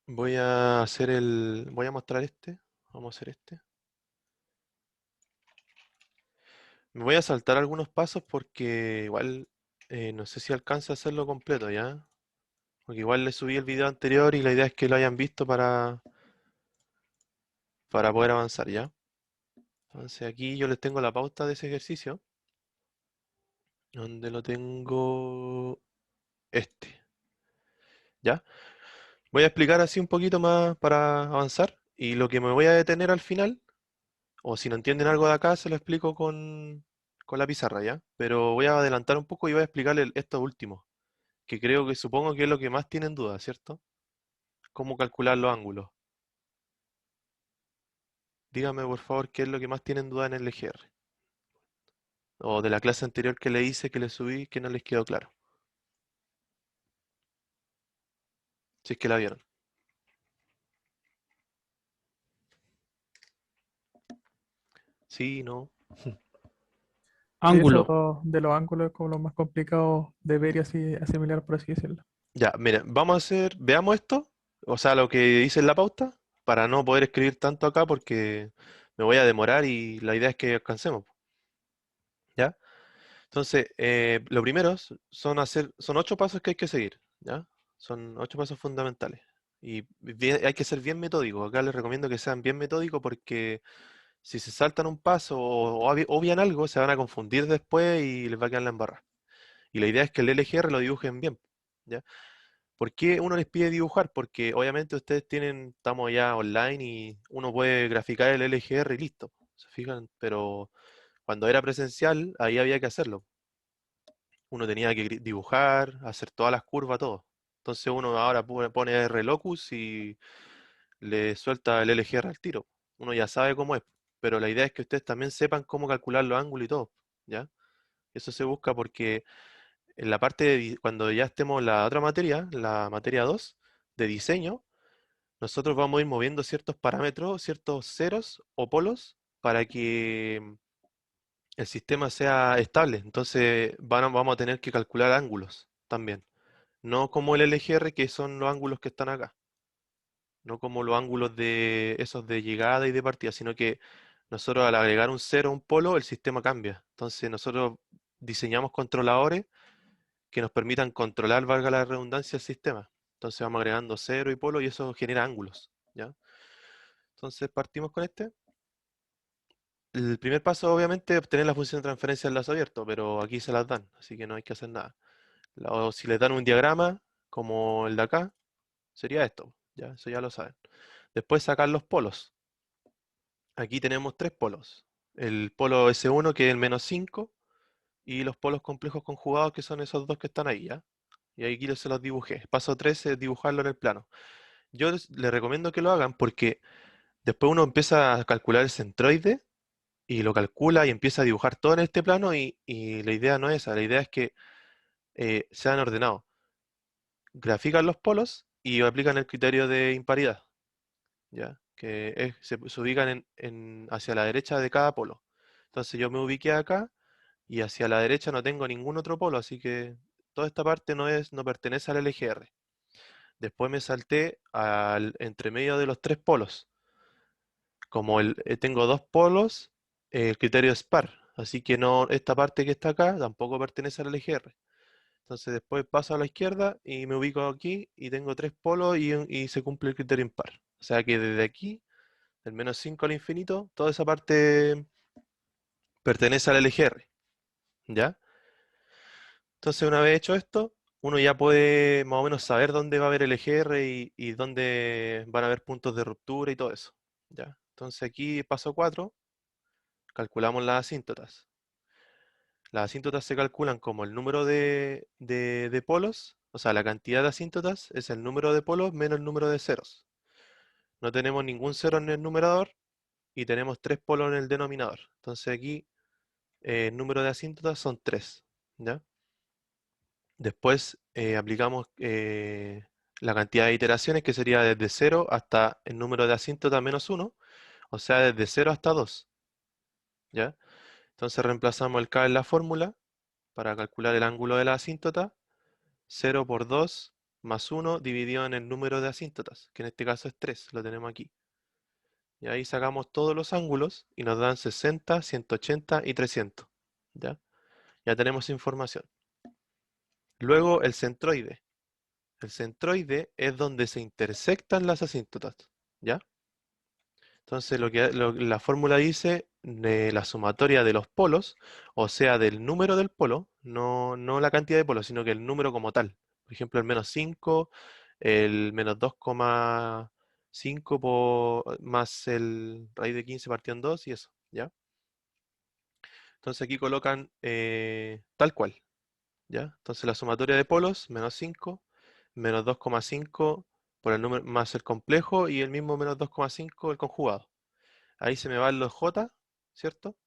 Speaker 1: voy a mostrar este, vamos a hacer este. Me voy a saltar algunos pasos porque igual no sé si alcanza a hacerlo completo, ¿ya? Porque igual le subí el video anterior y la idea es que lo hayan visto para poder avanzar, ¿ya? Entonces aquí yo les tengo la pauta de ese ejercicio, donde lo tengo este, ¿ya? Voy a explicar así un poquito más para avanzar y lo que me voy a detener al final, o si no entienden algo de acá, se lo explico con la pizarra, ¿ya? Pero voy a adelantar un poco y voy a explicarle esto último, que creo que supongo que es lo que más tienen dudas, ¿cierto? ¿Cómo calcular los ángulos? Dígame por favor qué es lo que más tienen duda en el EGR. O de la clase anterior que le hice, que le subí, que no les quedó claro. Si es que la vieron. Sí, no.
Speaker 2: Sí, eso
Speaker 3: Ángulo.
Speaker 2: de los ángulos es como lo más complicado de ver y así asimilar, por así decirlo.
Speaker 1: Ya, mira, vamos a hacer, veamos esto, o sea, lo que dice en la pauta, para no poder escribir tanto acá porque me voy a demorar y la idea es que alcancemos, ¿ya? Entonces, lo primero son 8 pasos que hay que seguir, ¿ya? Son 8 pasos fundamentales. Y hay que ser bien metódico. Acá les recomiendo que sean bien metódicos porque si se saltan un paso o obvian algo, se van a confundir después y les va a quedar la embarrada. Y la idea es que el LGR lo dibujen bien, ¿ya? ¿Por qué uno les pide dibujar? Porque obviamente ustedes estamos ya online y uno puede graficar el LGR y listo, ¿se fijan? Pero cuando era presencial, ahí había que hacerlo. Uno tenía que dibujar, hacer todas las curvas, todo. Entonces uno ahora pone RLocus y le suelta el LGR al tiro. Uno ya sabe cómo es, pero la idea es que ustedes también sepan cómo calcular los ángulos y todo, ¿ya? Eso se busca porque en la parte cuando ya estemos en la otra materia, la materia 2 de diseño, nosotros vamos a ir moviendo ciertos parámetros, ciertos ceros o polos para que el sistema sea estable. Entonces vamos a tener que calcular ángulos también. No como el LGR, que son los ángulos que están acá. No como los ángulos de esos de llegada y de partida, sino que nosotros al agregar un cero a un polo, el sistema cambia. Entonces nosotros diseñamos controladores que nos permitan controlar, valga la redundancia, el sistema. Entonces vamos agregando cero y polo y eso genera ángulos, ¿ya? Entonces partimos con este. El primer paso, obviamente, es obtener la función de transferencia del lazo abierto, pero aquí se las dan, así que no hay que hacer nada. O si les dan un diagrama, como el de acá, sería esto, ya, eso ya lo saben. Después sacar los polos. Aquí tenemos 3 polos. El polo S1, que es el -5, y los polos complejos conjugados, que son esos dos que están ahí, ¿ya? Y aquí se los dibujé. Paso 3 es dibujarlo en el plano. Yo les recomiendo que lo hagan porque después uno empieza a calcular el centroide y lo calcula y empieza a dibujar todo en este plano y la idea no es esa, la idea es que sean ordenados. Grafican los polos y aplican el criterio de imparidad, ¿ya? Que se ubican hacia la derecha de cada polo. Entonces yo me ubiqué acá y hacia la derecha no tengo ningún otro polo, así que toda esta parte no pertenece al LGR. Después me salté al entre medio de los 3 polos. Como tengo 2 polos, el criterio es par, así que no, esta parte que está acá tampoco pertenece al LGR. Entonces después paso a la izquierda y me ubico aquí y tengo 3 polos y se cumple el criterio impar. O sea que desde aquí, del -5 al infinito, toda esa parte pertenece al LGR, ¿ya? Entonces una vez hecho esto, uno ya puede más o menos saber dónde va a haber el LGR y dónde van a haber puntos de ruptura y todo eso, ¿ya? Entonces aquí paso 4, calculamos las asíntotas. Las asíntotas se calculan como el número de polos, o sea, la cantidad de asíntotas es el número de polos menos el número de ceros. No tenemos ningún cero en el numerador y tenemos 3 polos en el denominador. Entonces aquí el número de asíntotas son 3, ¿ya? Después aplicamos la cantidad de iteraciones, que sería desde 0 hasta el número de asíntotas menos 1, o sea, desde 0 hasta 2, ¿ya? Entonces reemplazamos el K en la fórmula para calcular el ángulo de la asíntota, 0 por 2 más 1 dividido en el número de asíntotas, que en este caso es 3, lo tenemos aquí. Y ahí sacamos todos los ángulos y nos dan 60, 180 y 300, ¿ya? Ya tenemos información. Luego el centroide. El centroide es donde se intersectan las asíntotas, ¿ya? Entonces la fórmula dice la sumatoria de los polos, o sea, del número del polo, no la cantidad de polos, sino que el número como tal. Por ejemplo, el menos 5, el menos 2,5 más el raíz de 15 partido en 2 y eso, ¿ya? Entonces aquí colocan tal cual, ¿ya? Entonces la sumatoria de polos, menos 5, menos 2,5 por el número más el complejo y el mismo menos 2,5 el conjugado. Ahí se me van los J, ¿cierto?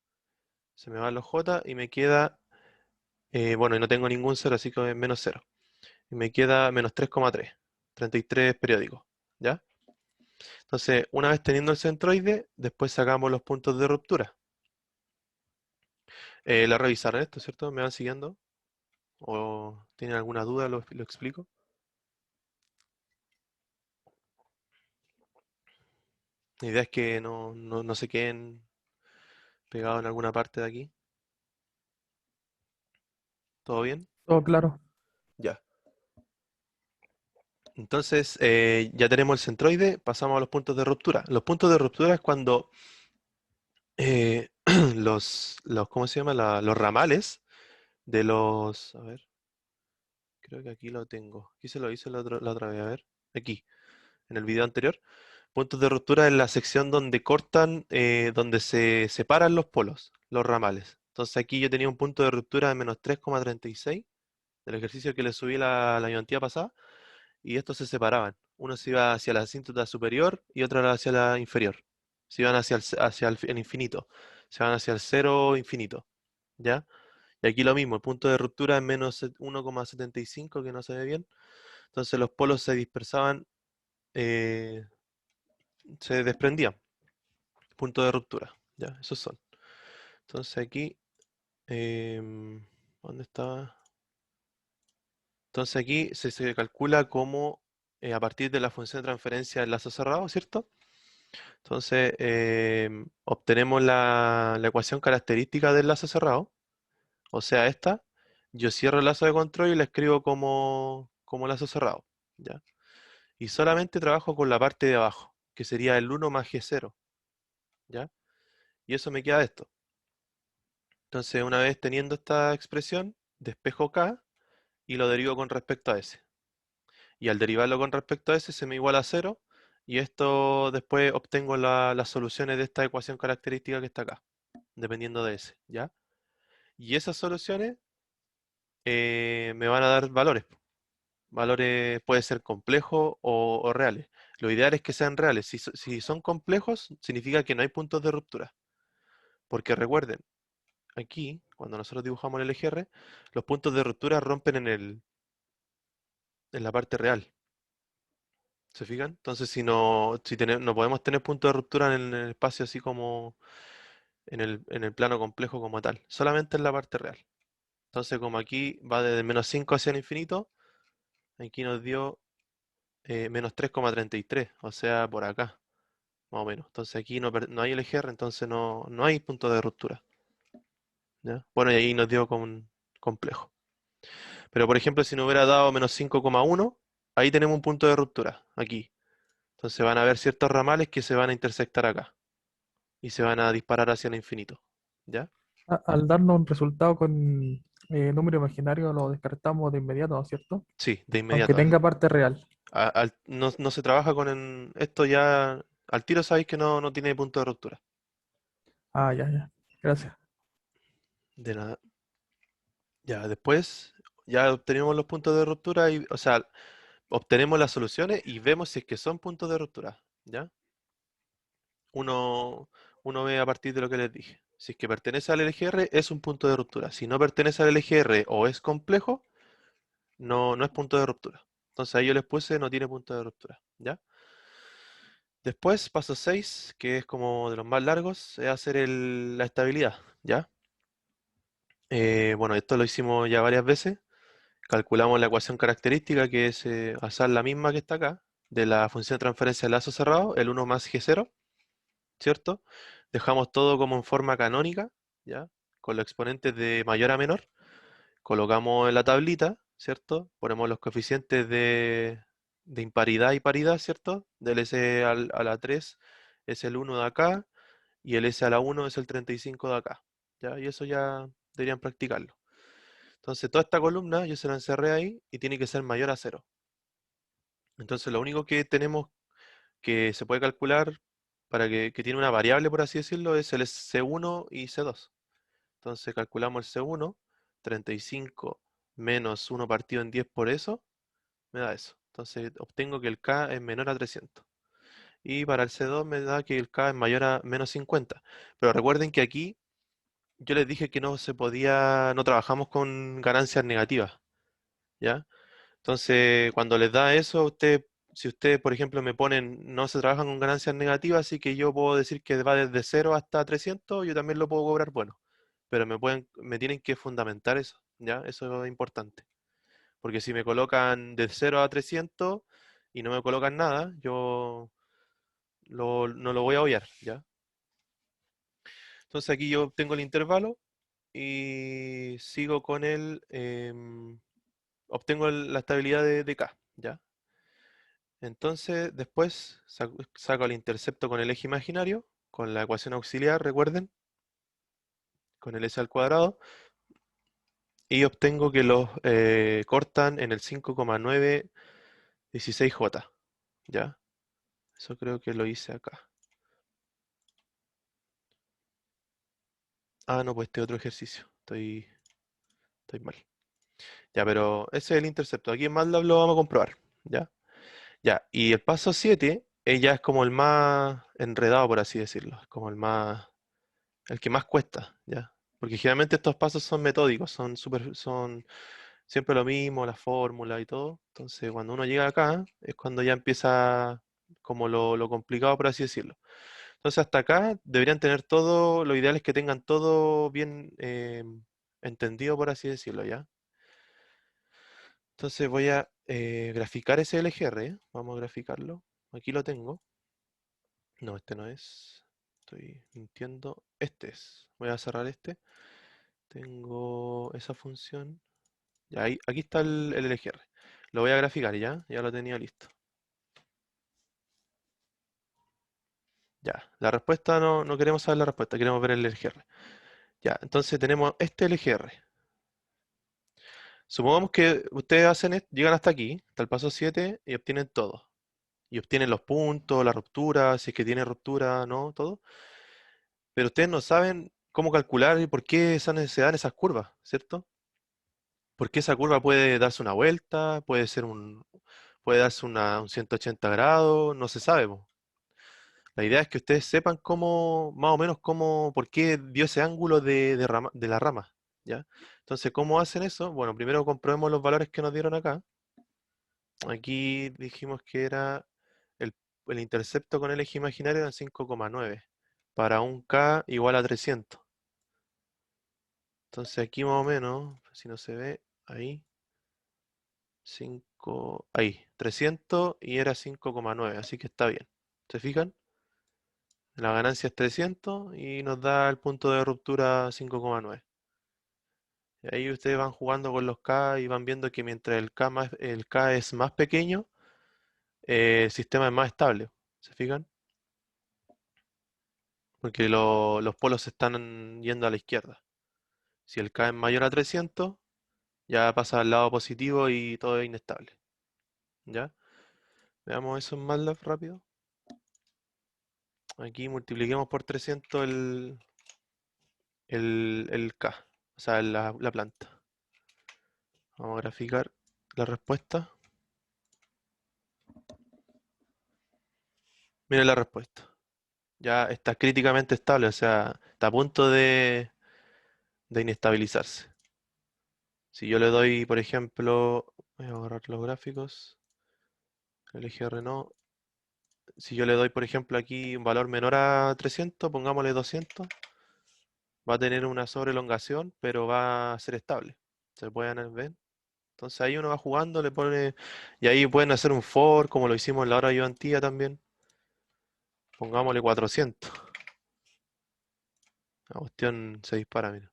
Speaker 1: Se me van los J y me queda, bueno, y no tengo ningún cero, así que menos 0. Y me queda menos 3,3, 33 periódicos, ¿ya? Entonces, una vez teniendo el centroide, después sacamos los puntos de ruptura. La revisaron esto, ¿cierto? ¿Me van siguiendo? ¿O tienen alguna duda? ¿Lo explico? La idea es que no se queden pegados en alguna parte de aquí. ¿Todo bien?
Speaker 2: Todo claro.
Speaker 1: Ya. Entonces, ya tenemos el centroide, pasamos a los puntos de ruptura. Los puntos de ruptura es cuando ¿cómo se llama? Los ramales de los, a ver, creo que aquí lo tengo. Aquí se lo hice la otra vez, a ver, aquí, en el video anterior. Puntos de ruptura es la sección donde cortan, donde se separan los polos, los ramales. Entonces aquí yo tenía un punto de ruptura de menos 3,36 del ejercicio que le subí la ayudantía pasada, y estos se separaban. Uno se iba hacia la asíntota superior y otro hacia la inferior. Se iban hacia el infinito. Se van hacia el cero infinito. ¿Ya? Y aquí lo mismo, el punto de ruptura es menos 1,75, que no se ve bien. Entonces los polos se dispersaban, eh, se desprendían. Punto de ruptura. ¿Ya? Esos son. Entonces aquí, ¿dónde estaba? Entonces aquí se calcula como a partir de la función de transferencia del lazo cerrado, ¿cierto? Entonces obtenemos la ecuación característica del lazo cerrado, o sea, esta. Yo cierro el lazo de control y la escribo como lazo cerrado, ¿ya? Y solamente trabajo con la parte de abajo, que sería el 1 más G0, ¿ya? Y eso me queda esto. Entonces, una vez teniendo esta expresión, despejo K y lo derivo con respecto a S. Y al derivarlo con respecto a S se me iguala a 0, y esto después obtengo las soluciones de esta ecuación característica que está acá, dependiendo de S, ¿ya? Y esas soluciones me van a dar valores. Valores puede ser complejos o reales. Lo ideal es que sean reales. Si son complejos, significa que no hay puntos de ruptura. Porque recuerden, aquí, cuando nosotros dibujamos el LGR, los puntos de ruptura rompen en la parte real. ¿Se fijan? Entonces, no podemos tener puntos de ruptura en el espacio así como en el plano complejo como tal, solamente en la parte real. Entonces, como aquí va desde menos 5 hacia el infinito, aquí nos dio menos 3,33, o sea, por acá, más o menos. Entonces aquí no hay LGR, entonces no hay punto de ruptura, ¿ya? Bueno, y ahí nos dio con un complejo. Pero por ejemplo, si nos hubiera dado menos 5,1, ahí tenemos un punto de ruptura, aquí. Entonces van a haber ciertos ramales que se van a intersectar acá y se van a disparar hacia el infinito, ¿ya?
Speaker 2: Al darnos un resultado con número imaginario lo descartamos de inmediato, ¿no es cierto?
Speaker 1: Sí, de
Speaker 2: Aunque
Speaker 1: inmediato.
Speaker 2: tenga parte real.
Speaker 1: No se trabaja esto ya, al tiro sabéis que no tiene punto de ruptura.
Speaker 2: Ah, ya, ya. Gracias.
Speaker 1: De nada. Ya, después ya obtenemos los puntos de ruptura y, o sea, obtenemos las soluciones y vemos si es que son puntos de ruptura, ¿ya? Uno, uno ve a partir de lo que les dije. Si es que pertenece al LGR, es un punto de ruptura. Si no pertenece al LGR o es complejo, no es punto de ruptura. Entonces ahí yo les puse no tiene punto de ruptura, ¿ya? Después, paso 6, que es como de los más largos, es hacer la estabilidad, ¿ya? Bueno, esto lo hicimos ya varias veces. Calculamos la ecuación característica, que es hacer la misma que está acá, de la función de transferencia de lazo cerrado, el 1 más G0, ¿cierto? Dejamos todo como en forma canónica, ¿ya? Con los exponentes de mayor a menor. Colocamos en la tablita, ¿cierto? Ponemos los coeficientes de imparidad y paridad, ¿cierto? Del S a la 3 es el 1 de acá y el S a la 1 es el 35 de acá, ¿ya? Y eso ya deberían practicarlo. Entonces toda esta columna yo se la encerré ahí y tiene que ser mayor a 0. Entonces lo único que tenemos que se puede calcular para que tiene una variable, por así decirlo, es el C1 y C2. Entonces calculamos el C1, 35 menos 1 partido en 10 por eso, me da eso. Entonces obtengo que el K es menor a 300. Y para el C2 me da que el K es mayor a menos 50. Pero recuerden que aquí yo les dije que no se podía, no trabajamos con ganancias negativas, ¿ya? Entonces, cuando les da eso, si ustedes, por ejemplo, me ponen no se trabajan con ganancias negativas, así que yo puedo decir que va desde 0 hasta 300, yo también lo puedo cobrar bueno. Pero me tienen que fundamentar eso, ¿ya? Eso es importante. Porque si me colocan de 0 a 300 y no me colocan nada, yo no lo voy a obviar, ¿ya? Entonces aquí yo obtengo el intervalo y sigo con obtengo la estabilidad de K, ¿ya? Entonces, después saco el intercepto con el eje imaginario, con la ecuación auxiliar, recuerden, con el s al cuadrado, y obtengo que los cortan en el 5,916J, ¿ya? Eso creo que lo hice acá. Ah, no, pues este otro ejercicio. Estoy mal. Ya, pero ese es el intercepto. Aquí en MATLAB lo vamos a comprobar, ¿ya? Ya, y el paso 7 ya es como el más enredado, por así decirlo. Es como el que más cuesta, ¿ya? Porque generalmente estos pasos son metódicos, son siempre lo mismo, la fórmula y todo. Entonces, cuando uno llega acá, es cuando ya empieza como lo complicado, por así decirlo. Entonces, hasta acá deberían tener todo, lo ideal es que tengan todo bien entendido, por así decirlo, ¿ya? Entonces voy a graficar ese LGR, ¿eh? Vamos a graficarlo. Aquí lo tengo. No, este no es. Estoy mintiendo. Este es. Voy a cerrar este. Tengo esa función. Ya, aquí está el LGR. Lo voy a graficar ya. Ya lo tenía listo. Ya. La respuesta no queremos saber la respuesta. Queremos ver el LGR. Ya. Entonces tenemos este LGR. Supongamos que ustedes llegan hasta aquí, hasta el paso 7 y obtienen todo. Y obtienen los puntos, la ruptura, si es que tiene ruptura, ¿no? Todo. Pero ustedes no saben cómo calcular y por qué se dan esas curvas, ¿cierto? Porque esa curva puede darse una vuelta, puede darse un 180 grados, no se sabe, po. La idea es que ustedes sepan cómo, más o menos por qué dio ese ángulo de la rama, ¿ya? Entonces, ¿cómo hacen eso? Bueno, primero comprobemos los valores que nos dieron acá. Aquí dijimos que era el, el intercepto con el eje imaginario en 5,9 para un K igual a 300. Entonces aquí más o menos, si no se ve, ahí, ahí, 300 y era 5,9, así que está bien. ¿Se fijan? La ganancia es 300 y nos da el punto de ruptura 5,9. Y ahí ustedes van jugando con los K y van viendo que mientras el K es más pequeño, el sistema es más estable. ¿Se fijan? Porque los polos se están yendo a la izquierda. Si el K es mayor a 300, ya pasa al lado positivo y todo es inestable. ¿Ya? Veamos eso en MATLAB rápido. Aquí multipliquemos por 300 el K, o sea, la planta. Vamos a graficar la respuesta. Miren la respuesta. Ya está críticamente estable, o sea, está a punto de inestabilizarse. Si yo le doy, por ejemplo, voy a borrar los gráficos, LGR no. Si yo le doy, por ejemplo, aquí un valor menor a 300, pongámosle 200, va a tener una sobrelongación, pero va a ser estable. ¿Se pueden ver? Entonces ahí uno va jugando, le pone, y ahí pueden hacer un for, como lo hicimos en la hora ayudantía también. Pongámosle 400. La cuestión se dispara, mira.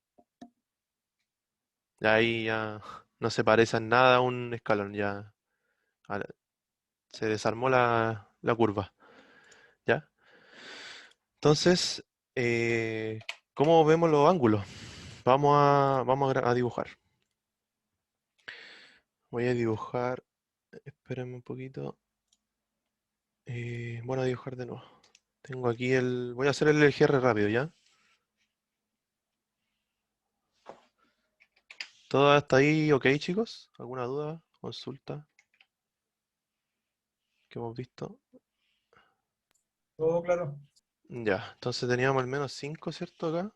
Speaker 1: Y ahí ya no se parece en nada a un escalón, ya se desarmó la curva, ¿ya? Entonces, eh, ¿cómo vemos los ángulos? Vamos a dibujar. Voy a dibujar, espérenme un poquito. Bueno, a dibujar de nuevo. Tengo aquí voy a hacer el LGR rápido, ¿ya? ¿Todo hasta ahí ok, chicos? ¿Alguna duda? ¿Consulta? ¿Que hemos visto?
Speaker 5: Todo claro.
Speaker 1: Ya, entonces teníamos al menos 5, ¿cierto? Acá.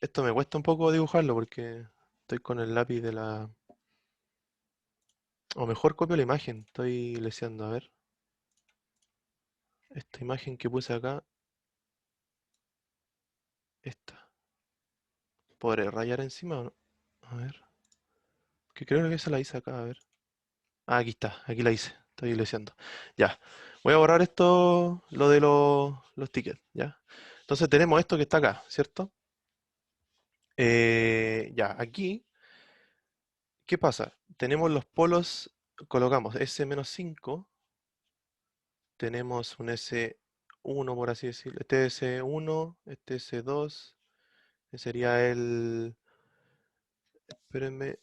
Speaker 1: Esto me cuesta un poco dibujarlo porque estoy con el lápiz de la... O mejor copio la imagen, estoy leseando, a ver. Esta imagen que puse acá, esta. ¿Podré rayar encima o no? A ver. Que creo que esa la hice acá, a ver. Ah, aquí está, aquí la hice. Estoy leseando. Ya. Voy a borrar esto, lo de los tickets, ¿ya? Entonces tenemos esto que está acá, ¿cierto? Ya, aquí, ¿qué pasa? Tenemos los polos, colocamos S-5, tenemos un S1, por así decirlo. Este es S1, este es S2, sería espérenme,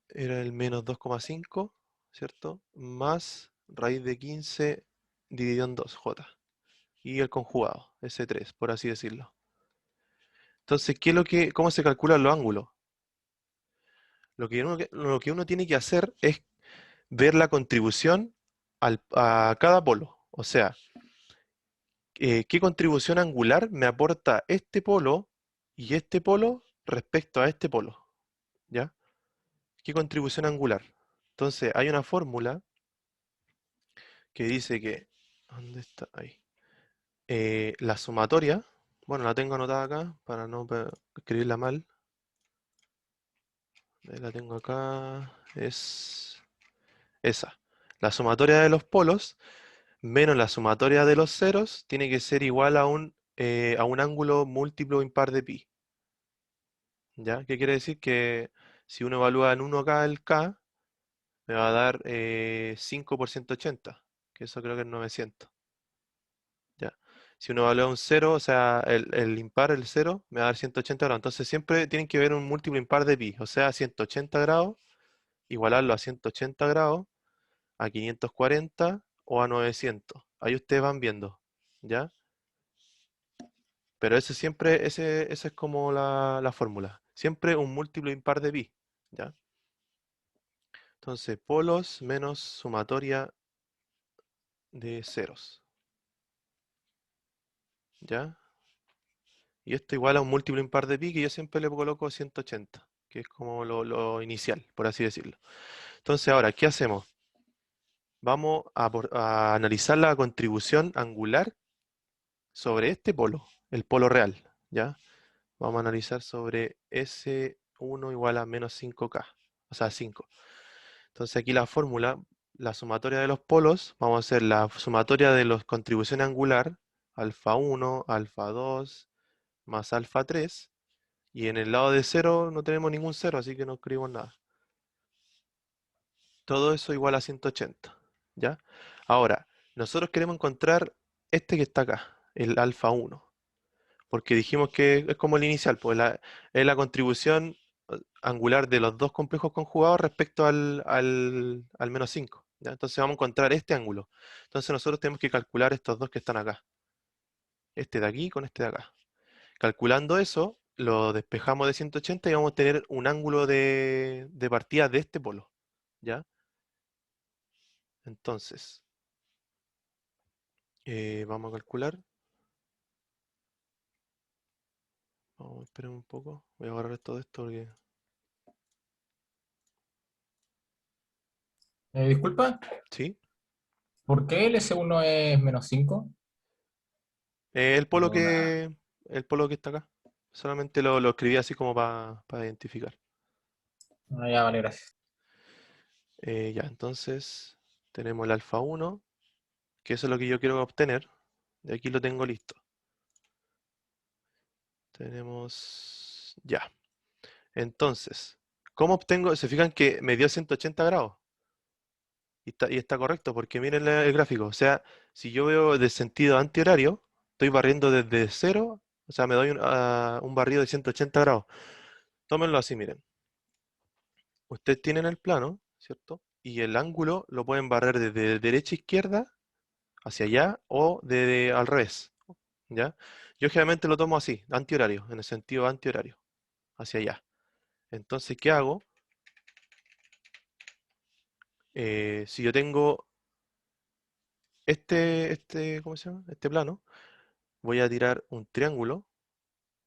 Speaker 1: era el menos 2,5, ¿cierto? Más raíz de 15 dividido en 2, J. Y el conjugado, S3, por así decirlo. Entonces, ¿cómo se calculan los ángulos? Lo que uno tiene que hacer es ver la contribución a cada polo. O sea, ¿qué contribución angular me aporta este polo y este polo respecto a este polo? ¿Ya? ¿Qué contribución angular? Entonces, hay una fórmula que dice que... ¿Dónde está? Ahí. La sumatoria, bueno, la tengo anotada acá para no escribirla mal. La tengo acá, es esa. La sumatoria de los polos menos la sumatoria de los ceros tiene que ser igual a un ángulo múltiplo o impar de pi. ¿Ya? ¿Qué quiere decir? Que si uno evalúa en 1K el K, me va a dar 5 por 180, que eso creo que es 900. ¿Ya? Si uno evalúa un cero, o sea, el impar, el cero, me va a dar 180 grados. Entonces siempre tienen que ver un múltiplo impar de pi, o sea, 180 grados, igualarlo a 180 grados, a 540 o a 900. Ahí ustedes van viendo, ¿ya? Pero esa es como la fórmula. Siempre un múltiplo impar de pi, ¿ya? Entonces, polos menos sumatoria de ceros, ¿ya? Y esto igual a un múltiplo impar de pi que yo siempre le coloco 180, que es como lo inicial, por así decirlo. Entonces, ahora, ¿qué hacemos? Vamos a analizar la contribución angular sobre este polo, el polo real, ¿ya? Vamos a analizar sobre S1 igual a menos 5K, o sea, 5. Entonces aquí la fórmula, la sumatoria de los polos, vamos a hacer la sumatoria de la contribución angular, alfa 1, alfa 2, más alfa 3, y en el lado de 0 no tenemos ningún 0, así que no escribimos nada. Todo eso igual a 180, ¿ya? Ahora, nosotros queremos encontrar este que está acá, el alfa 1, porque dijimos que es como el inicial, pues es la contribución angular de los dos complejos conjugados respecto al menos 5, ¿ya? Entonces vamos a encontrar este ángulo. Entonces nosotros tenemos que calcular estos dos que están acá. Este de aquí con este de acá. Calculando eso, lo despejamos de 180 y vamos a tener un ángulo de partida de este polo, ¿ya? Entonces, vamos a calcular. Vamos a esperar un poco. Voy a borrar todo esto porque...
Speaker 5: Disculpa,
Speaker 1: ¿Sí?
Speaker 5: ¿por qué el S1 es -5?
Speaker 1: El polo
Speaker 5: Una...
Speaker 1: el polo que está acá. Solamente lo escribí así como para identificar.
Speaker 5: Ah, ya, vale, gracias.
Speaker 1: Ya, entonces tenemos el alfa 1, que eso es lo que yo quiero obtener. De aquí lo tengo listo. Tenemos... Ya. Entonces, ¿cómo obtengo? Se fijan que me dio 180 grados. Y está correcto, porque miren el gráfico. O sea, si yo veo de sentido antihorario, estoy barriendo desde cero, o sea, me doy un barrido de 180 grados. Tómenlo así, miren. Ustedes tienen el plano, ¿cierto? Y el ángulo lo pueden barrer desde derecha a izquierda, hacia allá, o al revés, ¿ya? Yo generalmente lo tomo así, antihorario, en el sentido antihorario, hacia allá. Entonces, ¿qué hago? Si yo tengo ¿cómo se llama? Este plano, voy a tirar un triángulo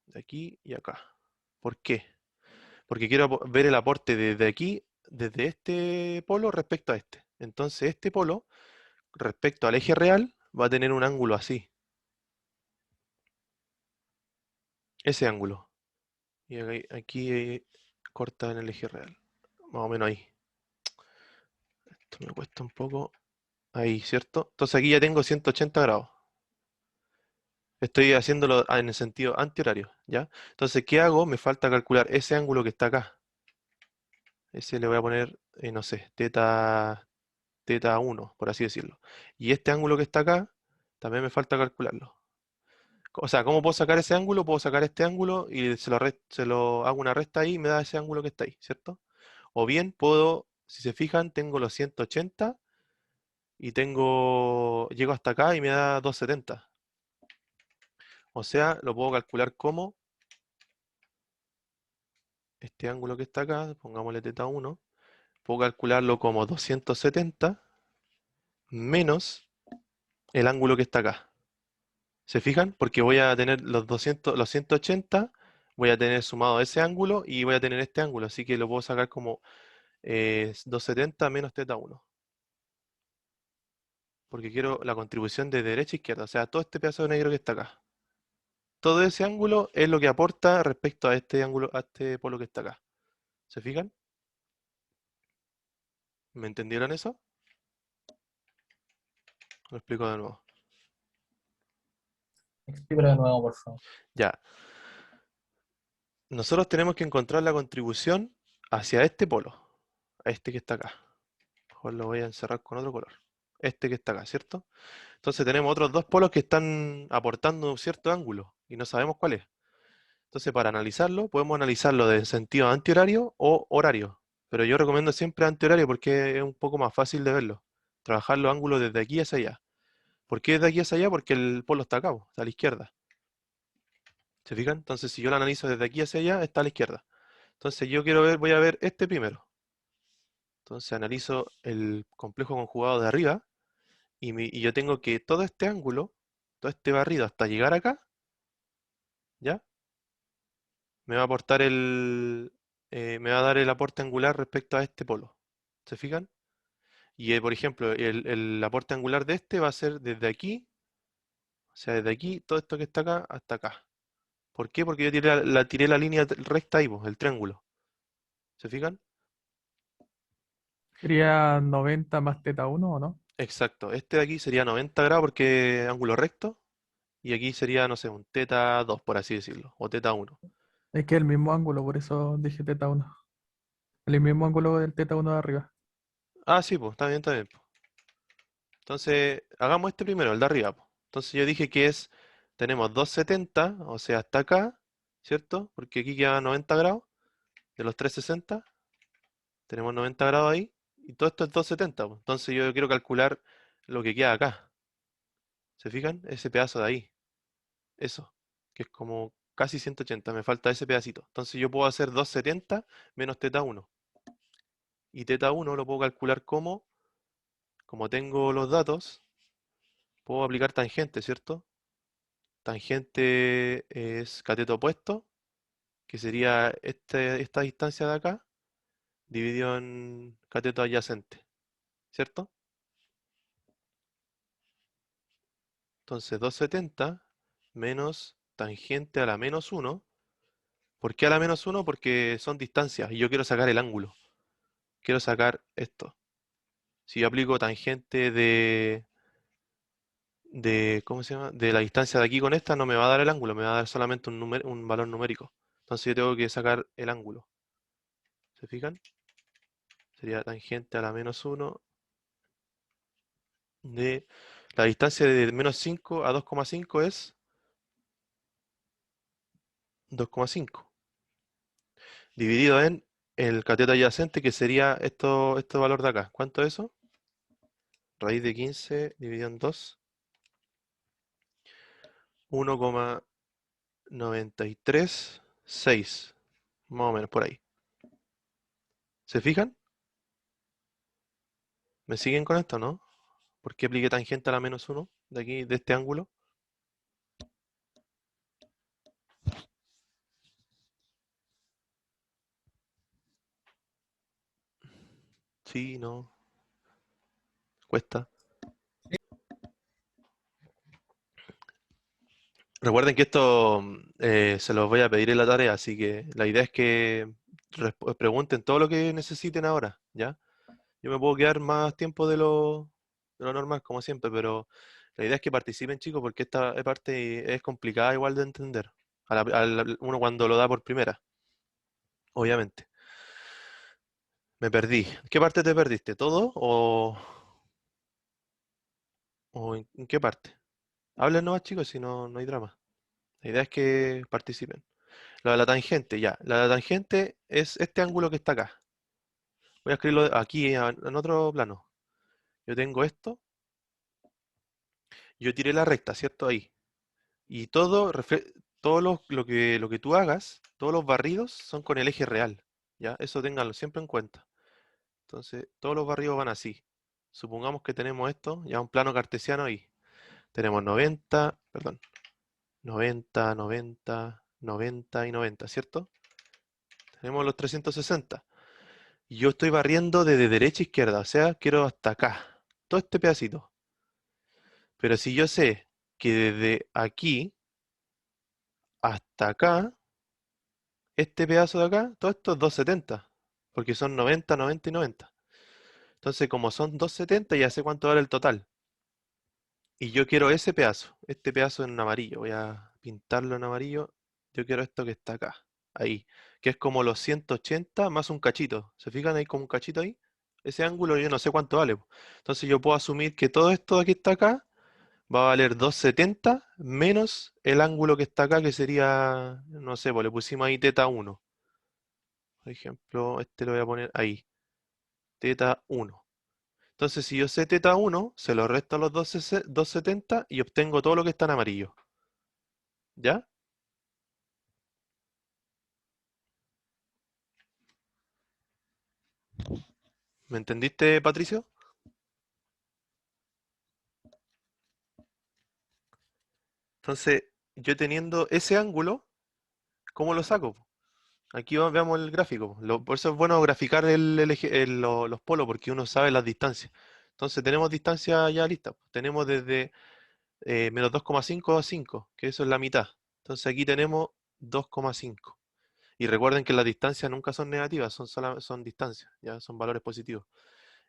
Speaker 1: de aquí y acá. ¿Por qué? Porque quiero ver el aporte desde aquí, desde este polo respecto a este. Entonces este polo, respecto al eje real, va a tener un ángulo así. Ese ángulo. Y aquí corta en el eje real. Más o menos ahí. Esto me cuesta un poco. Ahí, ¿cierto? Entonces aquí ya tengo 180 grados. Estoy haciéndolo en el sentido antihorario, ¿ya? Entonces, ¿qué hago? Me falta calcular ese ángulo que está acá. Ese le voy a poner, no sé, teta 1, por así decirlo. Y este ángulo que está acá, también me falta calcularlo. O sea, ¿cómo puedo sacar ese ángulo? Puedo sacar este ángulo y se lo hago una resta ahí y me da ese ángulo que está ahí, ¿cierto? O bien puedo, si se fijan, tengo los 180 y llego hasta acá y me da 270. O sea, lo puedo calcular como este ángulo que está acá, pongámosle teta 1, puedo calcularlo como 270 menos el ángulo que está acá. ¿Se fijan? Porque voy a tener los 180, voy a tener sumado ese ángulo y voy a tener este ángulo, así que lo puedo sacar como 270 menos teta 1. Porque quiero la contribución de derecha a izquierda, o sea, todo este pedazo de negro que está acá. Todo ese ángulo es lo que aporta respecto a este ángulo, a este polo que está acá. ¿Se fijan? ¿Me entendieron eso? Lo explico de nuevo.
Speaker 5: Explícalo de nuevo, por favor.
Speaker 1: Ya. Nosotros tenemos que encontrar la contribución hacia este polo, a este que está acá. Mejor lo voy a encerrar con otro color. Este que está acá, ¿cierto? Entonces tenemos otros dos polos que están aportando un cierto ángulo y no sabemos cuál es. Entonces para analizarlo, podemos analizarlo de sentido antihorario o horario. Pero yo recomiendo siempre antihorario porque es un poco más fácil de verlo. Trabajar los ángulos desde aquí hacia allá. ¿Por qué desde aquí hacia allá? Porque el polo está acá, está a la izquierda. ¿Se fijan? Entonces si yo lo analizo desde aquí hacia allá, está a la izquierda. Entonces yo quiero ver, voy a ver este primero. Entonces analizo el complejo conjugado de arriba y yo tengo que todo este ángulo, todo este barrido hasta llegar acá, ¿ya? Me va a aportar me va a dar el aporte angular respecto a este polo. ¿Se fijan? Y por ejemplo, el aporte angular de este va a ser desde aquí, o sea, desde aquí, todo esto que está acá, hasta acá. ¿Por qué? Porque yo tiré la línea recta ahí, pues, el triángulo. ¿Se fijan?
Speaker 2: Sería 90 más teta 1, ¿o no?
Speaker 1: Exacto. Este de aquí sería 90 grados porque es ángulo recto. Y aquí sería, no sé, un teta 2 por así decirlo. O teta 1.
Speaker 2: Es que es el mismo ángulo, por eso dije teta 1. El mismo ángulo del teta 1 de arriba.
Speaker 1: Ah, sí, pues, está bien, está bien. Po. Entonces, hagamos este primero, el de arriba. Po. Entonces yo dije que tenemos 270, o sea, hasta acá, ¿cierto? Porque aquí queda 90 grados de los 360. Tenemos 90 grados ahí. Y todo esto es 270. Po. Entonces yo quiero calcular lo que queda acá. ¿Se fijan? Ese pedazo de ahí. Eso. Que es como casi 180, me falta ese pedacito. Entonces yo puedo hacer 270 menos teta 1. Y teta 1 lo puedo calcular como tengo los datos, puedo aplicar tangente, ¿cierto? Tangente es cateto opuesto, que sería esta distancia de acá, dividido en cateto adyacente, ¿cierto? Entonces 270 menos tangente a la menos 1. ¿Por qué a la menos 1? Porque son distancias y yo quiero sacar el ángulo. Quiero sacar esto. Si yo aplico tangente ¿cómo se llama? De la distancia de aquí con esta, no me va a dar el ángulo, me va a dar solamente un valor numérico. Entonces yo tengo que sacar el ángulo. ¿Se fijan? Sería tangente a la menos 1 de... La distancia de menos 5 a 2,5 es 2,5. Dividido en el cateto adyacente, que sería este valor de acá. ¿Cuánto es eso? Raíz de 15 dividido en 2. 1,936. Más o menos por ahí. ¿Se fijan? ¿Me siguen con esto, no? ¿Por qué apliqué tangente a la menos 1 de aquí, de este ángulo? Sí, no, cuesta. Recuerden que esto se los voy a pedir en la tarea, así que la idea es que pregunten todo lo que necesiten ahora, ¿ya? Yo me puedo quedar más tiempo de lo normal, como siempre, pero la idea es que participen, chicos, porque esta parte es complicada igual de entender. Uno cuando lo da por primera, obviamente. Me perdí. ¿Qué parte te perdiste? ¿Todo o en qué parte? Hablen nomás, chicos, si no, no hay drama. La idea es que participen. La de la tangente, ya. La de la tangente es este ángulo que está acá. Voy a escribirlo aquí en otro plano. Yo tengo esto. Yo tiré la recta, ¿cierto? Ahí. Y todo lo que tú hagas, todos los barridos son con el eje real. ¿Ya? Eso ténganlo siempre en cuenta. Entonces, todos los barridos van así. Supongamos que tenemos esto, ya un plano cartesiano ahí. Tenemos 90, perdón, 90, 90, 90 y 90, ¿cierto? Tenemos los 360. Y yo estoy barriendo desde derecha a izquierda, o sea, quiero hasta acá, todo este pedacito. Pero si yo sé que desde aquí hasta acá, este pedazo de acá, todo esto es 270, porque son 90, 90 y 90. Entonces, como son 270, ya sé cuánto vale el total. Y yo quiero ese pedazo, este pedazo en amarillo. Voy a pintarlo en amarillo. Yo quiero esto que está acá, ahí, que es como los 180 más un cachito. ¿Se fijan ahí como un cachito ahí? Ese ángulo yo no sé cuánto vale, po. Entonces yo puedo asumir que todo esto de aquí está acá va a valer 270 menos el ángulo que está acá, que sería, no sé, pues le pusimos ahí teta 1. Por ejemplo, este lo voy a poner ahí, teta 1. Entonces, si yo sé teta 1, se lo resto a los 270 y obtengo todo lo que está en amarillo. ¿Ya? ¿Me entendiste, Patricio? Entonces, yo teniendo ese ángulo, ¿cómo lo saco? Aquí veamos el gráfico. Por eso es bueno graficar los polos, porque uno sabe las distancias. Entonces, tenemos distancia ya lista. Tenemos desde menos 2,5 a 5, que eso es la mitad. Entonces, aquí tenemos 2,5. Y recuerden que las distancias nunca son negativas, son distancias, ya son valores positivos.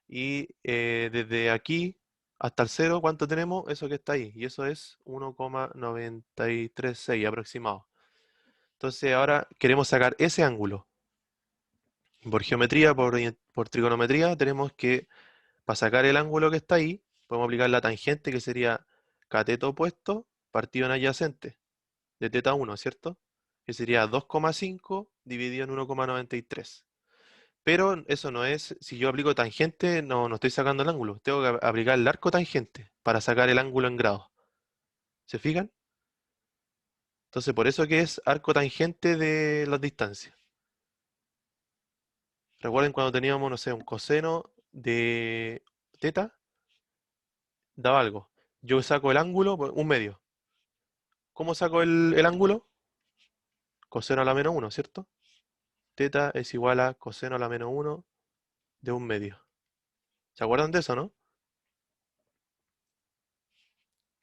Speaker 1: Y desde aquí hasta el 0, ¿cuánto tenemos? Eso que está ahí. Y eso es 1,936 aproximado. Entonces ahora queremos sacar ese ángulo. Por geometría, por trigonometría, tenemos que, para sacar el ángulo que está ahí, podemos aplicar la tangente, que sería cateto opuesto partido en adyacente, de teta 1, ¿cierto? Que sería 2,5 dividido en 1,93. Pero eso no es, si yo aplico tangente, no estoy sacando el ángulo. Tengo que aplicar el arco tangente para sacar el ángulo en grados. ¿Se fijan? Entonces, por eso que es arco tangente de las distancias. Recuerden cuando teníamos, no sé, un coseno de teta, daba algo. Yo saco el ángulo, pues, un medio. ¿Cómo saco el ángulo? Coseno a la menos 1, ¿cierto? Teta es igual a coseno a la menos 1 de un medio. ¿Se acuerdan de eso, no?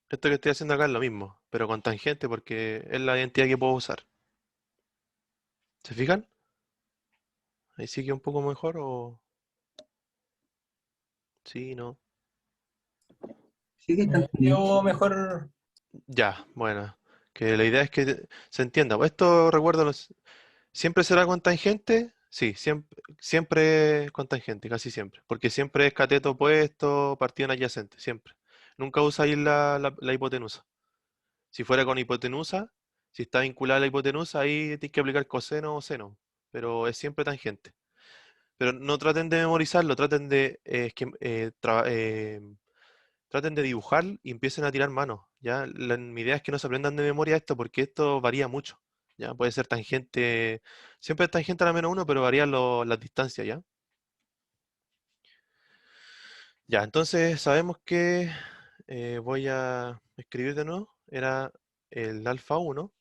Speaker 1: Esto que estoy haciendo acá es lo mismo, pero con tangente porque es la identidad que puedo usar. ¿Se fijan? Ahí sí que un poco mejor o... Sí, no.
Speaker 4: Sí que está entendido.
Speaker 5: Yo mejor.
Speaker 1: Ya, bueno. Que la idea es que se entienda. Pues esto recuerdo, ¿siempre será con tangente? Sí, siempre con tangente, casi siempre. Porque siempre es cateto opuesto, partido en adyacente, siempre. Nunca usáis la hipotenusa. Si fuera con hipotenusa, si está vinculada a la hipotenusa, ahí tienes que aplicar coseno o seno. Pero es siempre tangente. Pero no traten de memorizarlo, traten de dibujar y empiecen a tirar manos, ¿ya? Mi idea es que no se aprendan de memoria esto porque esto varía mucho, ¿ya? Puede ser tangente, siempre es tangente a la menos uno, pero varían las distancias, ¿ya? Ya, entonces sabemos que voy a escribir de nuevo, era el alfa 1,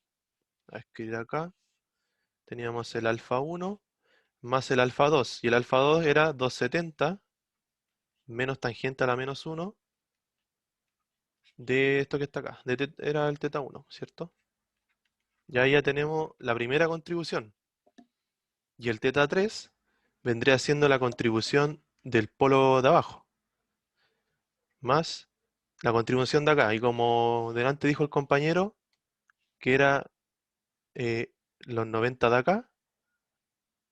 Speaker 1: a escribir acá, teníamos el alfa 1 más el alfa 2, y el alfa 2 era 270 menos tangente a la menos uno de esto que está acá, era el teta 1, ¿cierto? Y ahí ya tenemos la primera contribución. Y el teta 3 vendría siendo la contribución del polo de abajo, más la contribución de acá. Y como delante dijo el compañero, que era los 90 de acá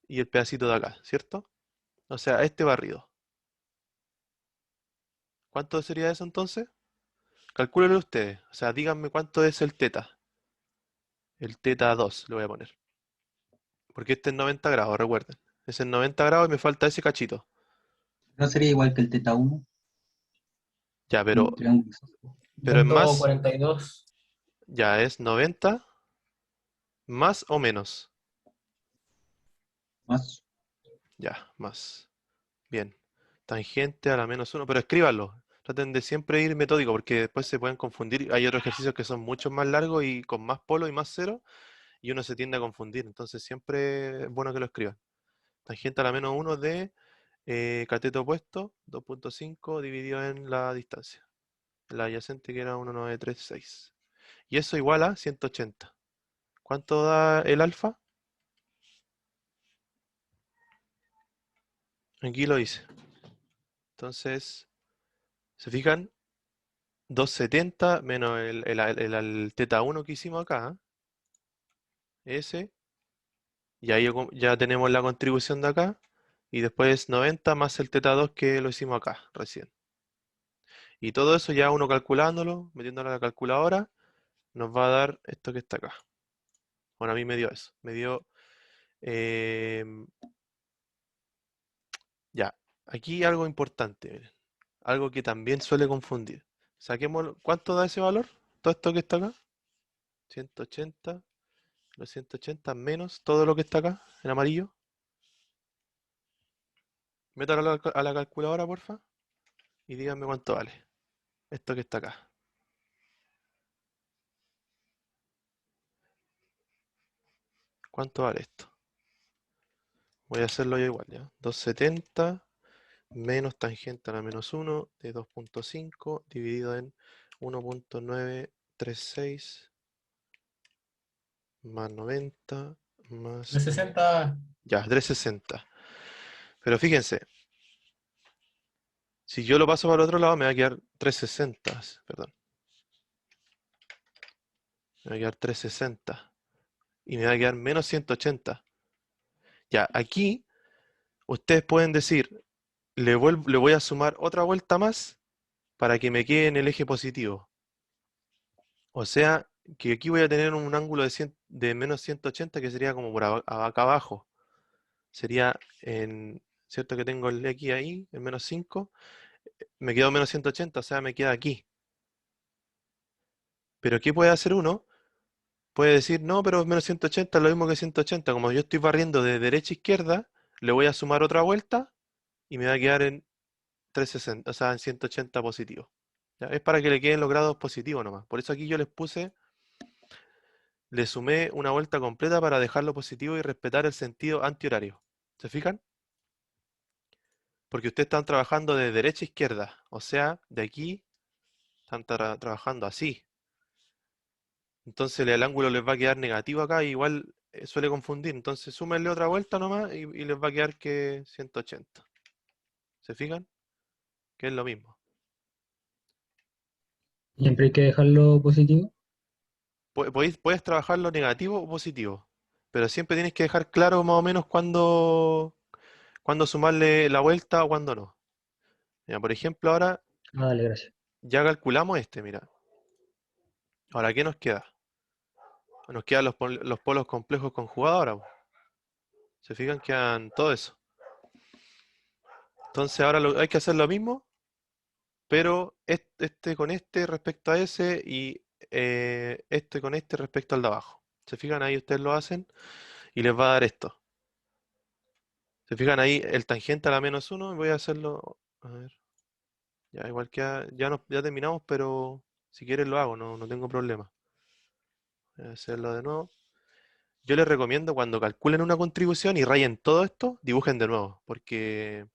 Speaker 1: y el pedacito de acá, ¿cierto? O sea, este barrido. ¿Cuánto sería eso entonces? Calcúlenlo ustedes. O sea, díganme cuánto es el teta. El teta 2 le voy a poner. Porque este es 90 grados, recuerden. Es en 90 grados y me falta ese cachito.
Speaker 4: No sería igual que el teta 1,
Speaker 1: Ya,
Speaker 4: un triángulo isósceles.
Speaker 1: pero es
Speaker 5: Punto
Speaker 1: más,
Speaker 5: 42.
Speaker 1: ya es 90 más o menos.
Speaker 4: Más.
Speaker 1: Ya, más. Bien. Tangente a la menos uno, pero escríbanlo. Traten de siempre ir metódico porque después se pueden confundir. Hay otros ejercicios que son mucho más largos y con más polo y más cero y uno se tiende a confundir. Entonces siempre es bueno que lo escriban. Tangente a la menos uno de cateto opuesto, 2.5 dividido en la distancia. La adyacente que era 1936. Y eso igual a 180. ¿Cuánto da el alfa? Aquí lo hice. Entonces, ¿se fijan? 270 menos el teta 1 que hicimos acá, ese, y ahí ya tenemos la contribución de acá, y después 90 más el teta 2 que lo hicimos acá recién. Y todo eso ya uno calculándolo, metiéndolo a la calculadora, nos va a dar esto que está acá. Bueno, a mí me dio eso, me dio, em, ya, aquí algo importante, miren, algo que también suele confundir. Saquemos, ¿cuánto da ese valor? Todo esto que está acá, 180. Los 180 menos todo lo que está acá, en amarillo. Métalo a la calculadora, porfa, y díganme cuánto vale. Esto que está acá. ¿Cuánto vale esto? Voy a hacerlo yo igual, ¿ya? 270 menos tangente a la menos uno de 2.5 dividido en 1.936 más 90 más...
Speaker 5: 360.
Speaker 1: Ya, 360. Pero fíjense, si yo lo paso para el otro lado me va a quedar 360, perdón. Me va a quedar 360 y me va a quedar menos 180. Ya, aquí ustedes pueden decir, le voy a sumar otra vuelta más para que me quede en el eje positivo. O sea, que aquí voy a tener un ángulo de menos 180 que sería como por acá abajo. Sería en, ¿cierto que tengo el X ahí, en menos 5? Me quedo menos 180, o sea, me queda aquí. Pero ¿qué puede hacer uno? puede decir, no, pero menos 180 es lo mismo que 180. Como yo estoy barriendo de derecha a izquierda, le voy a sumar otra vuelta y me va a quedar en 360, o sea, en 180 positivo. ¿Ya? Es para que le queden los grados positivos nomás. Por eso aquí yo le sumé una vuelta completa para dejarlo positivo y respetar el sentido antihorario. ¿Se fijan? Porque ustedes están trabajando de derecha a izquierda, o sea, de aquí están trabajando así. Entonces el ángulo les va a quedar negativo acá, y igual suele confundir. Entonces súmenle otra vuelta nomás y les va a quedar que 180. ¿Se fijan? Que es lo mismo.
Speaker 3: Siempre hay que dejarlo positivo.
Speaker 1: Puedes trabajarlo negativo o positivo, pero siempre tienes que dejar claro más o menos cuándo sumarle la vuelta o cuándo no. Mira, por ejemplo, ahora
Speaker 3: Ah, dale, gracias.
Speaker 1: ya calculamos este, mira. Ahora, ¿qué nos queda? Nos quedan los polos complejos conjugados ahora, po. ¿Se fijan? Quedan todo eso. Entonces ahora hay que hacer lo mismo, pero este con este respecto a ese y este con este respecto al de abajo. ¿Se fijan? Ahí ustedes lo hacen y les va a dar esto. ¿Se fijan ahí el tangente a la -1? Voy a hacerlo. A ver. Ya igual que ya terminamos, pero si quieren lo hago, no tengo problema. Voy a hacerlo de nuevo. Yo les recomiendo cuando calculen una contribución y rayen todo esto, dibujen de nuevo, porque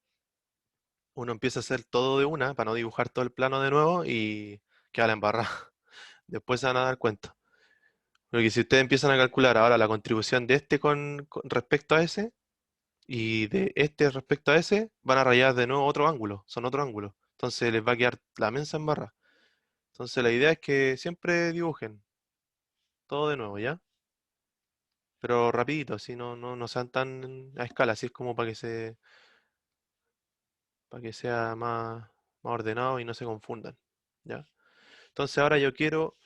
Speaker 1: uno empieza a hacer todo de una para no dibujar todo el plano de nuevo y queda la embarrada. Después se van a dar cuenta. Porque si ustedes empiezan a calcular ahora la contribución de este con respecto a ese y de este respecto a ese, van a rayar de nuevo otro ángulo, son otro ángulo. Entonces les va a quedar la mensa embarrada. Entonces la idea es que siempre dibujen todo de nuevo, ¿ya? Pero rapidito, así no sean tan a escala, así es como para que sea más ordenado y no se confundan, ¿ya? Entonces ahora yo quiero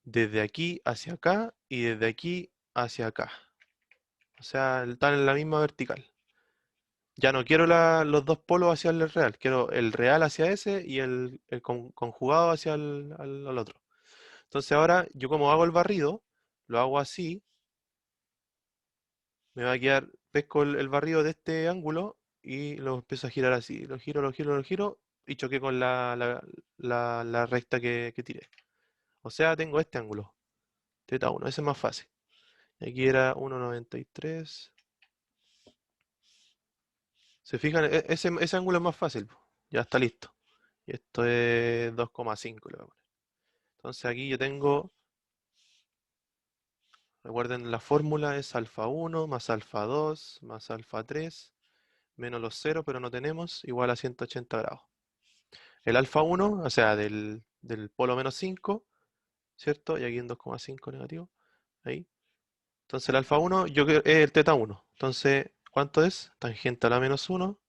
Speaker 1: desde aquí hacia acá y desde aquí hacia acá. O sea, están en la misma vertical. Ya no quiero los dos polos hacia el real, quiero el real hacia ese y el conjugado hacia al otro. Entonces ahora yo como hago el barrido, lo hago así, me va a quedar, pesco el barrido de este ángulo y lo empiezo a girar así. Lo giro y choqué con la recta que tiré. O sea, tengo este ángulo, teta 1, ese es más fácil. Aquí era 1,93. ¿Se fijan? Ese ángulo es más fácil, po. Ya está listo. Y esto es 2,5 le voy a poner. Entonces aquí yo tengo, recuerden la fórmula es alfa 1 más alfa 2 más alfa 3 menos los 0, pero no tenemos, igual a 180 grados. El alfa 1, o sea, del polo -5, ¿cierto? Y aquí en 2,5 negativo, ahí. Entonces el alfa 1 es el teta 1. Entonces, ¿cuánto es? Tangente a la -1,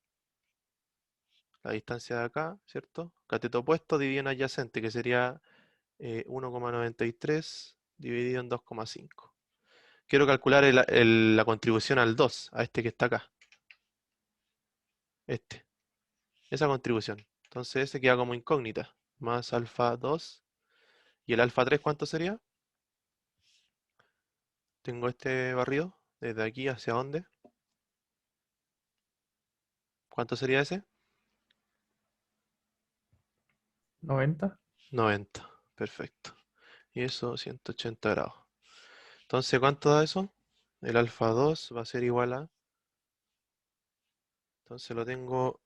Speaker 1: la distancia de acá, ¿cierto? Cateto opuesto dividido en adyacente, que sería 1,93 dividido en 2,5. Quiero calcular la contribución al 2, a este que está acá. Esa contribución. Entonces ese queda como incógnita. Más alfa 2. ¿Y el alfa 3 cuánto sería? Tengo este barrido. Desde aquí hacia dónde. ¿Cuánto sería ese?
Speaker 2: 90.
Speaker 1: 90. Perfecto. Y eso 180 grados. Entonces, ¿cuánto da eso? El alfa 2 va a ser igual a... Entonces lo tengo,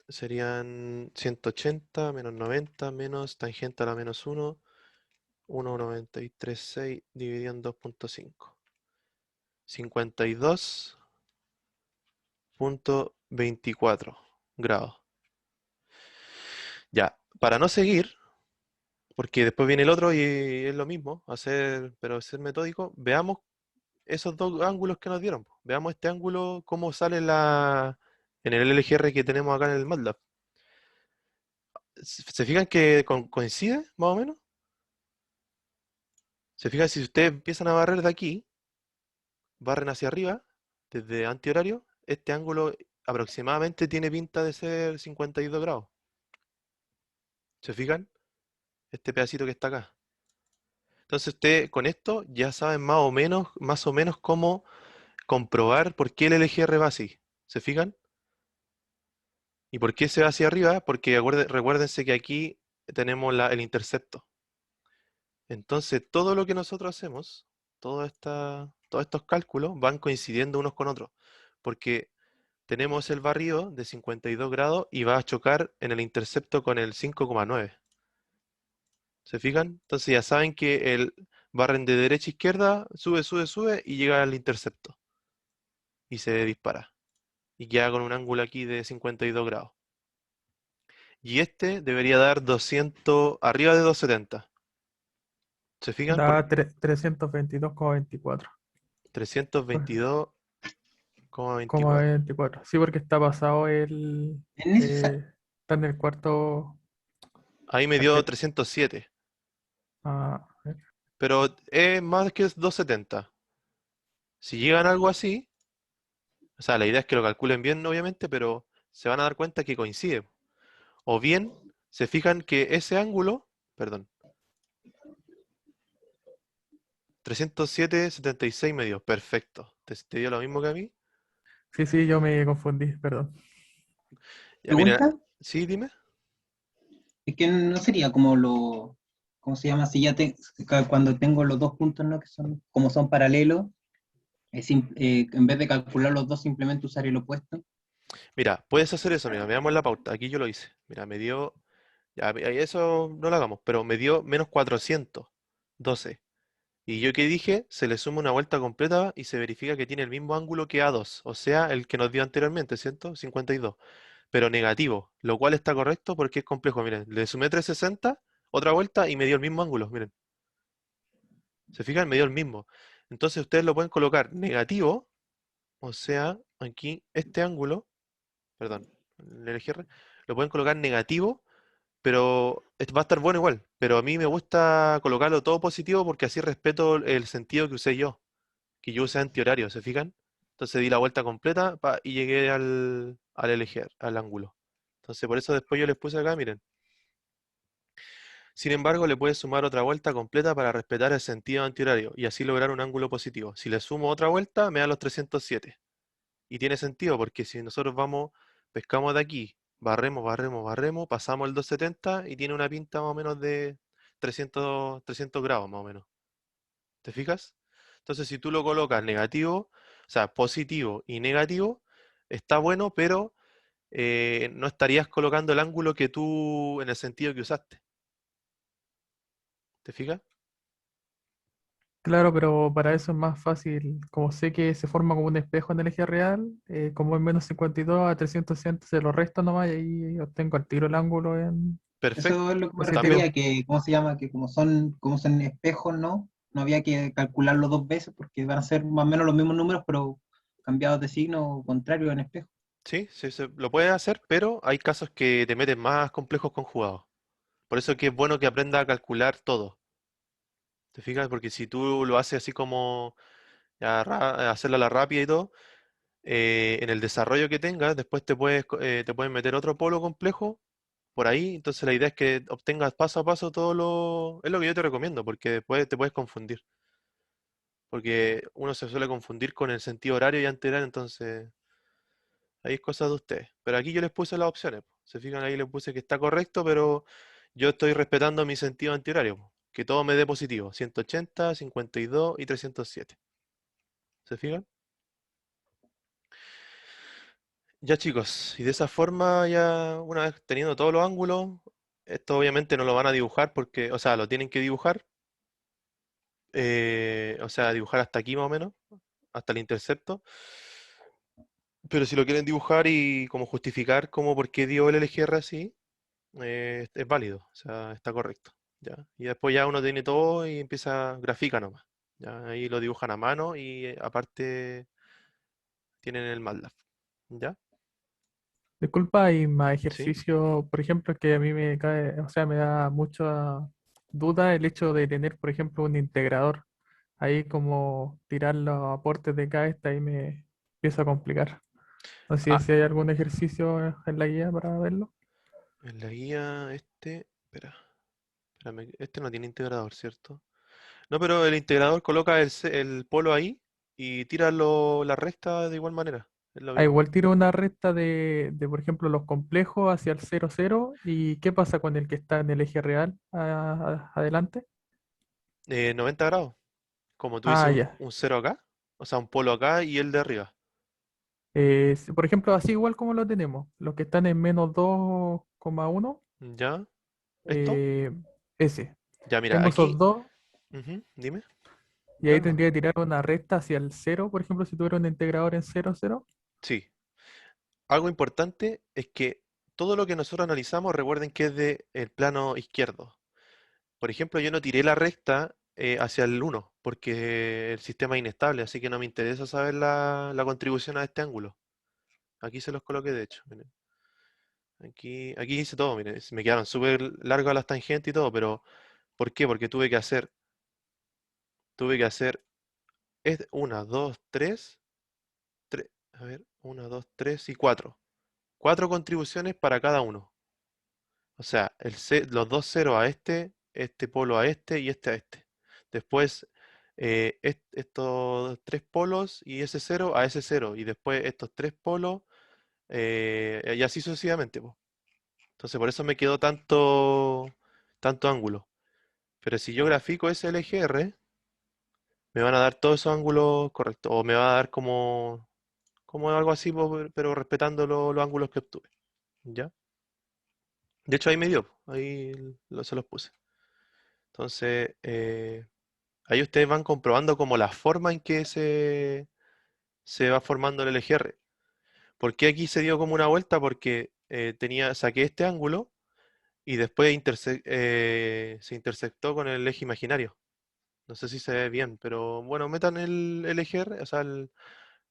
Speaker 1: serían 180 menos 90 menos tangente a la -1, 1,936 dividido en 2,5. 52,24 grados. Ya, para no seguir, porque después viene el otro y es lo mismo, pero ser metódico, veamos esos dos ángulos que nos dieron, po. Veamos este ángulo, cómo sale en el LGR que tenemos acá en el MATLAB. ¿Se fijan que coincide, más o menos? ¿Se fijan si ustedes empiezan a barrer de aquí, barren hacia arriba, desde antihorario, este ángulo aproximadamente tiene pinta de ser 52 grados? ¿Se fijan? Este pedacito que está acá. Entonces usted con esto ya saben más o menos cómo comprobar por qué el LGR va así. ¿Se fijan? ¿Y por qué se va hacia arriba? Porque recuérdense que aquí tenemos el intercepto. Entonces todo lo que nosotros hacemos, todos estos cálculos van coincidiendo unos con otros. Porque tenemos el barrido de 52 grados y va a chocar en el intercepto con el 5,9. ¿Se fijan? Entonces ya saben que el barren de derecha a izquierda, sube, sube, sube y llega al intercepto. Y se dispara. Y queda con un ángulo aquí de 52 grados. Y este debería dar 200, arriba de 270. ¿Se fijan? Por
Speaker 2: Da 322,24.
Speaker 1: 322,24.
Speaker 2: 24. Sí, porque está pasado
Speaker 4: ¿Es necesario?
Speaker 2: está en el cuarto.
Speaker 1: Ahí me dio 307.
Speaker 2: A ver.
Speaker 1: Pero es más que 270. Si llegan a algo así, o sea, la idea es que lo calculen bien, obviamente, pero se van a dar cuenta que coincide. O bien, se fijan que ese ángulo, perdón, 307,76 me dio. Perfecto. ¿Te dio lo mismo que a mí?
Speaker 2: Sí, yo me confundí, perdón.
Speaker 1: Ya, mira,
Speaker 4: ¿Pregunta?
Speaker 1: sí, dime.
Speaker 4: Es que no sería como ¿cómo se llama? Si ya cuando tengo los dos puntos, ¿no? Que son, como son paralelos, en vez de calcular los dos, simplemente usar el opuesto.
Speaker 1: Mira, puedes hacer eso, mira, veamos la pauta. Aquí yo lo hice. Mira, me dio, ya, eso no lo hagamos, pero me dio menos 412. Y yo que dije, se le suma una vuelta completa y se verifica que tiene el mismo ángulo que A2, o sea, el que nos dio anteriormente, ¿cierto? 52, pero negativo, lo cual está correcto porque es complejo. Miren, le sumé 360, otra vuelta y me dio el mismo ángulo, miren. ¿Se fijan? Me dio el mismo. Entonces ustedes lo pueden colocar negativo, o sea, aquí este ángulo, perdón, el LGR, lo pueden colocar negativo, pero va a estar bueno igual. Pero a mí me gusta colocarlo todo positivo porque así respeto el sentido que usé yo, que yo usé antihorario, ¿se fijan? Entonces di la vuelta completa y llegué al LGR, al ángulo. Entonces por eso después yo les puse acá, miren. Sin embargo, le puedes sumar otra vuelta completa para respetar el sentido antihorario y así lograr un ángulo positivo. Si le sumo otra vuelta, me da los 307. Y tiene sentido porque si nosotros vamos, pescamos de aquí, barremos, barremos, barremos, pasamos el 270 y tiene una pinta más o menos de 300 grados más o menos. ¿Te fijas? Entonces, si tú lo colocas negativo, o sea, positivo y negativo, está bueno, pero no estarías colocando el ángulo que tú en el sentido que usaste. ¿Te fijas?
Speaker 2: Claro, pero para eso es más fácil. Como sé que se forma como un espejo en el eje real, como es menos 52 a 360 se lo resto nomás y ahí obtengo al tiro el ángulo en
Speaker 1: Perfecto.
Speaker 4: Eso es lo que me
Speaker 1: También,
Speaker 4: refería, que, ¿cómo se llama? Que como son espejos, ¿no? No había que calcularlo dos veces porque van a ser más o menos los mismos números, pero cambiados de signo contrario en espejo.
Speaker 1: sí, sí, lo puedes hacer, pero hay casos que te meten más complejos conjugados. Por eso que es bueno que aprenda a calcular todo. ¿Te fijas? Porque si tú lo haces así como ya hacerla a la rápida y todo, en el desarrollo que tengas, después te pueden meter otro polo complejo por ahí. Entonces la idea es que obtengas paso a paso todo lo... Es lo que yo te recomiendo, porque después te puedes confundir. Porque uno se suele confundir con el sentido horario y antihorario, entonces ahí es cosa de ustedes. Pero aquí yo les puse las opciones, po. Se fijan, ahí les puse que está correcto, pero yo estoy respetando mi sentido antihorario, po, que todo me dé positivo. 180, 52 y 307. ¿Se fijan? Ya chicos, y de esa forma ya una vez teniendo todos los ángulos, esto obviamente no lo van a dibujar porque, o sea, lo tienen que dibujar, o sea, dibujar hasta aquí más o menos, hasta el intercepto, pero si lo quieren dibujar y como justificar como por qué dio el LGR así, es válido, o sea, está correcto, ¿ya? Y después ya uno tiene todo y empieza, grafica nomás, ¿ya? Ahí lo dibujan a mano y aparte tienen el MATLAB, ¿ya?
Speaker 2: Disculpa, y más
Speaker 1: ¿Sí?
Speaker 2: ejercicio, por ejemplo, que a mí me cae, o sea, me da mucha duda el hecho de tener, por ejemplo, un integrador. Ahí como tirar los aportes de cada esta ahí me empieza a complicar. No sé
Speaker 1: Ah,
Speaker 2: si hay algún ejercicio en la guía para verlo.
Speaker 1: en la guía espérame, este no tiene integrador, ¿cierto? No, pero el integrador coloca el polo ahí y tira la recta de igual manera. Es lo
Speaker 2: Ah,
Speaker 1: mismo.
Speaker 2: igual tiro una recta por ejemplo, los complejos hacia el 0, 0. ¿Y qué pasa con el que está en el eje real adelante?
Speaker 1: 90 grados. Como tú dices,
Speaker 2: Ah,
Speaker 1: un,
Speaker 2: ya.
Speaker 1: un cero acá. O sea, un polo acá y el de arriba.
Speaker 2: Por ejemplo, así igual como lo tenemos, los que están en -2,1,
Speaker 1: ¿Ya? ¿Esto?
Speaker 2: eh, ese.
Speaker 1: Ya, mira,
Speaker 2: Tengo esos
Speaker 1: aquí.
Speaker 2: dos
Speaker 1: Ujú, dime.
Speaker 2: y ahí
Speaker 1: Dale nomás.
Speaker 2: tendría que tirar una recta hacia el 0, por ejemplo, si tuviera un integrador en 0, 0.
Speaker 1: Sí. Algo importante es que todo lo que nosotros analizamos, recuerden que es de el plano izquierdo. Por ejemplo, yo no tiré la recta hacia el 1 porque el sistema es inestable, así que no me interesa saber la contribución a este ángulo. Aquí se los coloqué, de hecho. Miren. Aquí hice todo, miren. Me quedaron súper largas las tangentes y todo, pero ¿por qué? Porque tuve que hacer una, dos, tres, a ver, una, dos, tres y cuatro. Cuatro contribuciones para cada uno. O sea, los dos ceros a este polo a este y este a este. Después, estos tres polos y ese cero a ese cero. Y después estos tres polos y así sucesivamente, po. Entonces, por eso me quedó tanto ángulo. Pero si yo grafico ese LGR, me van a dar todos esos ángulos correctos. O me va a dar como algo así, po, pero respetando los ángulos que obtuve. ¿Ya? De hecho, ahí me dio, ahí se los puse. Entonces, ahí ustedes van comprobando como la forma en que se va formando el LGR. ¿Por qué aquí se dio como una vuelta? Porque saqué este ángulo y después se intersectó con el eje imaginario. No sé si se ve bien, pero bueno, metan el LGR, o sea,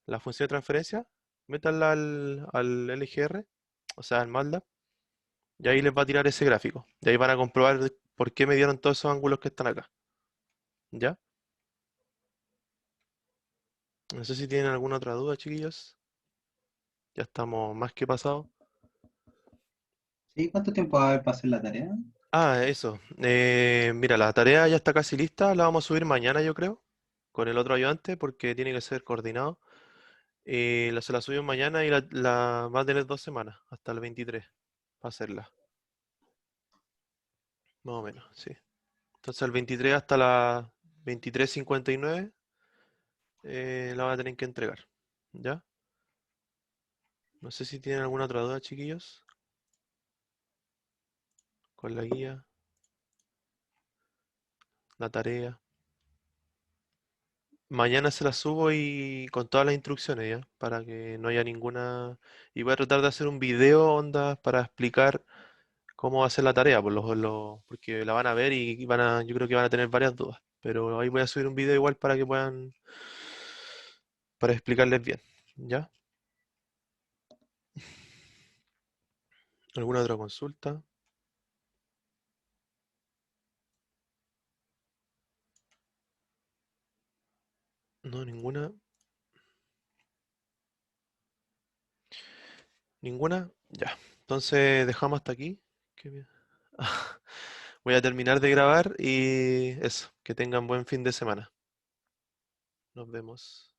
Speaker 1: la función de transferencia, métanla al LGR, o sea, al MATLAB, y ahí les va a tirar ese gráfico. Y ahí van a comprobar por qué me dieron todos esos ángulos que están acá. ¿Ya? No sé si tienen alguna otra duda, chiquillos. Ya estamos más que pasados.
Speaker 4: ¿Sí? ¿Cuánto tiempo va a haber para hacer la tarea?
Speaker 1: Ah, eso. Mira, la tarea ya está casi lista. La vamos a subir mañana, yo creo, con el otro ayudante, porque tiene que ser coordinado. Se la subimos mañana y la va a tener 2 semanas, hasta el 23, para hacerla. Más o menos, sí. Entonces, el 23 hasta las 23:59 la van a tener que entregar. ¿Ya? No sé si tienen alguna otra duda, chiquillos, con la guía, la tarea. Mañana se la subo y con todas las instrucciones ya, para que no haya ninguna. Y voy a tratar de hacer un video onda para explicar cómo va a ser la tarea, porque la van a ver y yo creo que van a tener varias dudas. Pero ahí voy a subir un video igual para que para explicarles bien. ¿Ya? ¿Alguna otra consulta? No, ninguna. ¿Ninguna? Ya. Entonces dejamos hasta aquí. Qué bien. Voy a terminar de grabar y eso, que tengan buen fin de semana. Nos vemos.